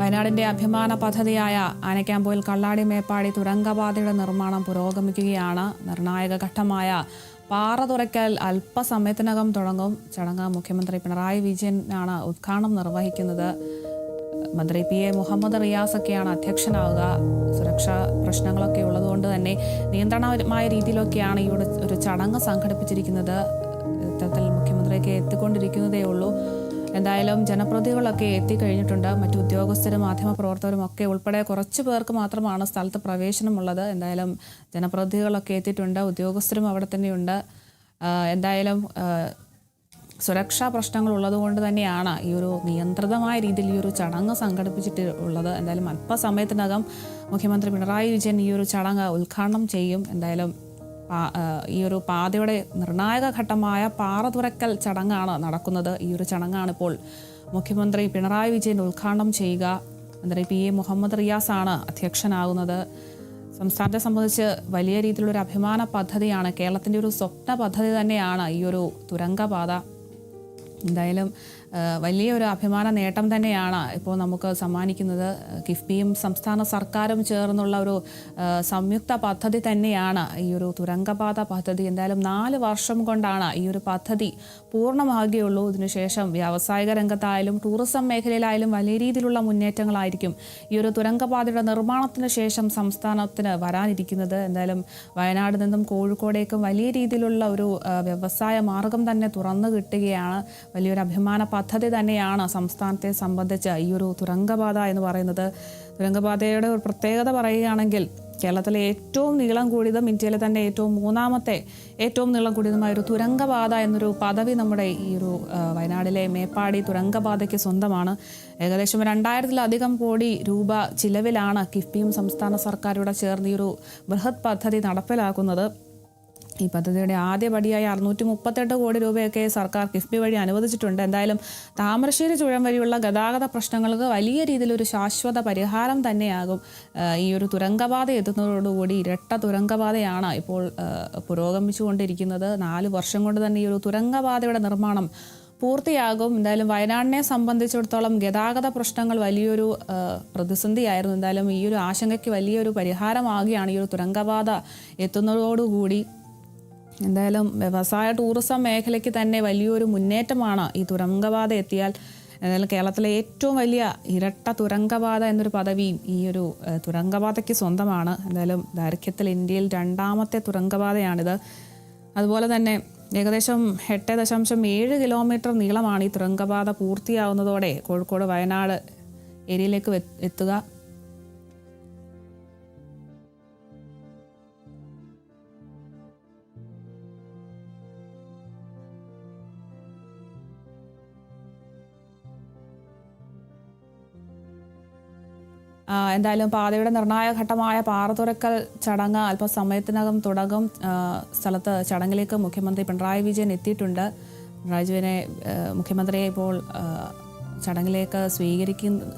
വയനാടിന്റെ അഭിമാന പദ്ധതിയായ ആനക്കാംപൊയിൽ കള്ളാടി മേപ്പാടി തുരങ്കപാതയുടെ നിർമ്മാണം പുരോഗമിക്കുകയാണ്. നിർണായക ഘട്ടമായ പാറ തുറയ്ക്കൽ അല്പസമയത്തിനകം തുടങ്ങും. ചടങ്ങ് മുഖ്യമന്ത്രി പിണറായി വിജയനാണ് ഉദ്ഘാടനം നിർവഹിക്കുന്നത്. മന്ത്രി PA മുഹമ്മദ് റിയാസൊക്കെയാണ് അധ്യക്ഷനാവുക. സുരക്ഷാ പ്രശ്നങ്ങളൊക്കെ ഉള്ളതുകൊണ്ട് തന്നെ നിയന്ത്രണമായ രീതിയിലൊക്കെയാണ് ഈ ഒരു ചടങ്ങ് സംഘടിപ്പിച്ചിരിക്കുന്നത്. ഇത്തരത്തിൽ മുഖ്യമന്ത്രിയൊക്കെ എത്തിക്കൊണ്ടിരിക്കുന്നതേ ഉള്ളൂ. എന്തായാലും ജനപ്രതിനിധികളൊക്കെ എത്തിക്കഴിഞ്ഞിട്ടുണ്ട്. മറ്റു ഉദ്യോഗസ്ഥരും മാധ്യമപ്രവർത്തകരും ഒക്കെ ഉൾപ്പെടെ കുറച്ച് പേർക്ക് മാത്രമാണ് സ്ഥലത്ത് പ്രവേശനമുള്ളത്. എന്തായാലും ജനപ്രതിനിധികളൊക്കെ എത്തിയിട്ടുണ്ട്, ഉദ്യോഗസ്ഥരും അവിടെ തന്നെയുണ്ട്. എന്തായാലും സുരക്ഷാ പ്രശ്നങ്ങൾ ഉള്ളതുകൊണ്ട് തന്നെയാണ് ഈ ഒരു നിയന്ത്രിതമായ രീതിയിൽ ഈ ഒരു ചടങ്ങ് സംഘടിപ്പിച്ചിട്ടുള്ളത്. എന്തായാലും അല്പസമയത്തിനകം മുഖ്യമന്ത്രി പിണറായി വിജയൻ ഈ ഒരു ചടങ്ങ് ഉദ്ഘാടനം ചെയ്യും. എന്തായാലും ഈ ഒരു പാതയുടെ നിർണായക ഘട്ടമായ പാറ തുറക്കൽ ചടങ്ങാണ് നടക്കുന്നത്. ഈ ഒരു ചടങ്ങാണ് ഇപ്പോൾ മുഖ്യമന്ത്രി പിണറായി വിജയൻ ഉദ്ഘാടനം ചെയ്യുക. മന്ത്രി PA മുഹമ്മദ് റിയാസാണ് അധ്യക്ഷനാകുന്നത്. സംസ്ഥാനത്തെ സംബന്ധിച്ച് വലിയ രീതിയിലുള്ളൊരു അഭിമാന പദ്ധതിയാണ്, കേരളത്തിൻ്റെ ഒരു സ്വപ്ന പദ്ധതി തന്നെയാണ് ഈ ഒരു തുരങ്കപാത. എന്തായാലും വലിയൊരു അഭിമാന നേട്ടം തന്നെയാണ് ഇപ്പോൾ നമുക്ക് സമ്മാനിക്കുന്നത്. കിഫ്ബിയും സംസ്ഥാന സർക്കാരും ചേർന്നുള്ള ഒരു സംയുക്ത പദ്ധതി തന്നെയാണ് ഈ ഒരു തുരങ്കപാത പദ്ധതി. എന്തായാലും 4 വർഷം കൊണ്ടാണ് ഈ ഒരു പദ്ധതി പൂർണ്ണമാകുകയുള്ളൂ. ഇതിനുശേഷം വ്യാവസായിക രംഗത്തായാലും ടൂറിസം മേഖലയിലായാലും വലിയ രീതിയിലുള്ള മുന്നേറ്റങ്ങളായിരിക്കും ഈ ഒരു തുരങ്കപാതയുടെ നിർമ്മാണത്തിന് ശേഷം സംസ്ഥാനത്തിന് വരാനിരിക്കുന്നത്. എന്തായാലും വയനാട് നിന്നും കോഴിക്കോടേക്കും വലിയ രീതിയിലുള്ള ഒരു വ്യവസായ മാർഗം തന്നെ തുറന്നു കിട്ടുകയാണ്. വലിയൊരു അഭിമാന പദ്ധതി തന്നെയാണ് സംസ്ഥാനത്തെ സംബന്ധിച്ച് ഈ ഒരു തുരങ്കപാത എന്ന് പറയുന്നത്. തുരങ്കപാതയുടെ ഒരു പ്രത്യേകത പറയുകയാണെങ്കിൽ കേരളത്തിലെ ഏറ്റവും നീളം കൂടിയതും ഇന്ത്യയിലെ തന്നെ മൂന്നാമത്തെ ഏറ്റവും നീളം കൂടിയതുമായ ഒരു തുരങ്കപാത എന്നൊരു പദവി നമ്മുടെ ഈ ഒരു വയനാടിലെ മേപ്പാടി തുരങ്കപാതയ്ക്ക് സ്വന്തമാണ്. ഏകദേശം 2000-ലധികം കോടി രൂപ ചിലവിലാണ് കിഫ്ബിയും സംസ്ഥാന സർക്കാരുടെ ചേർന്ന് ഈ ഒരു ബൃഹത് പദ്ധതി നടപ്പിലാക്കുന്നത്. ഈ പദ്ധതിയുടെ ആദ്യപടിയായി 638 കോടി രൂപയൊക്കെ സർക്കാർ കിഫ്ബി വഴി അനുവദിച്ചിട്ടുണ്ട്. എന്തായാലും താമരശ്ശേരി ചുരം വഴിയുള്ള ഗതാഗത പ്രശ്നങ്ങൾക്ക് വലിയ രീതിയിലൊരു ശാശ്വത പരിഹാരം തന്നെയാകും ഈ ഒരു തുരങ്കപാത എത്തുന്നതോടുകൂടി. ഇരട്ട തുരങ്കപാതയാണ് ഇപ്പോൾ പുരോഗമിച്ചുകൊണ്ടിരിക്കുന്നത്. 4 വർഷം കൊണ്ട് തന്നെ ഈ ഒരു തുരങ്കപാതയുടെ നിർമ്മാണം പൂർത്തിയാകും. എന്തായാലും വയനാടിനെ സംബന്ധിച്ചിടത്തോളം ഗതാഗത പ്രശ്നങ്ങൾ വലിയൊരു പ്രതിസന്ധിയായിരുന്നു. എന്തായാലും ഈ ഒരു ആശങ്കയ്ക്ക് വലിയൊരു പരിഹാരമാകുകയാണ് ഈ ഒരു തുരങ്കപാത എത്തുന്നതോടുകൂടി. എന്തായാലും വ്യവസായ ടൂറിസം മേഖലയ്ക്ക് തന്നെ വലിയൊരു മുന്നേറ്റമാണ് ഈ തുരങ്കപാത എത്തിയാൽ. എന്തായാലും കേരളത്തിലെ ഏറ്റവും വലിയ ഇരട്ട തുരങ്കപാത എന്നൊരു പദവിയും ഈ ഒരു തുരങ്കപാതയ്ക്ക് സ്വന്തമാണ്. എന്തായാലും ദൈർഘ്യത്തിൽ ഇന്ത്യയിൽ 2ാമത്തെ തുരങ്കപാതയാണിത്. അതുപോലെ തന്നെ ഏകദേശം 8.7 കിലോമീറ്റർ നീളമാണ് ഈ തുരങ്കപാത പൂർത്തിയാവുന്നതോടെ കോഴിക്കോട് വയനാട് ഏരിയയിലേക്ക് എത്തുക. എന്തായാലും പാതയുടെ നിർണായക ഘട്ടമായ പാറ തുറക്കൽ ചടങ്ങ് അല്പസമയത്തിനകം തുടങ്ങും. സ്ഥലത്ത് ചടങ്ങിലേക്ക് മുഖ്യമന്ത്രി പിണറായി വിജയൻ എത്തിയിട്ടുണ്ട്. പിണറായി വിജയനെ മുഖ്യമന്ത്രിയെ ഇപ്പോൾ ചടങ്ങിലേക്ക്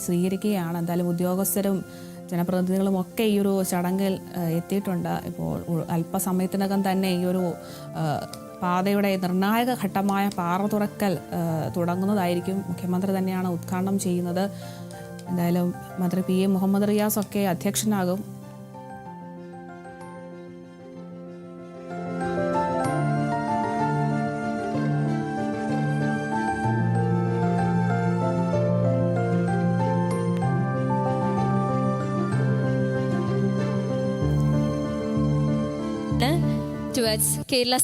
സ്വീകരിക്കുകയാണ്. എന്തായാലും ഉദ്യോഗസ്ഥരും ജനപ്രതിനിധികളും ഒക്കെ ഈ ഒരു ചടങ്ങിൽ എത്തിയിട്ടുണ്ട്. ഇപ്പോൾ അല്പസമയത്തിനകം തന്നെ ഈ ഒരു പാതയുടെ നിർണായക ഘട്ടമായ പാറ തുറക്കൽ തുടങ്ങുന്നതായിരിക്കും. മുഖ്യമന്ത്രി തന്നെയാണ് ഉദ്ഘാടനം ചെയ്യുന്നത്. എന്തായാലും മന്ത്രി PA മുഹമ്മദ് റിയാസ് ഒക്കെ അധ്യക്ഷനാകും. ടുവേർഡ്സ് കേരള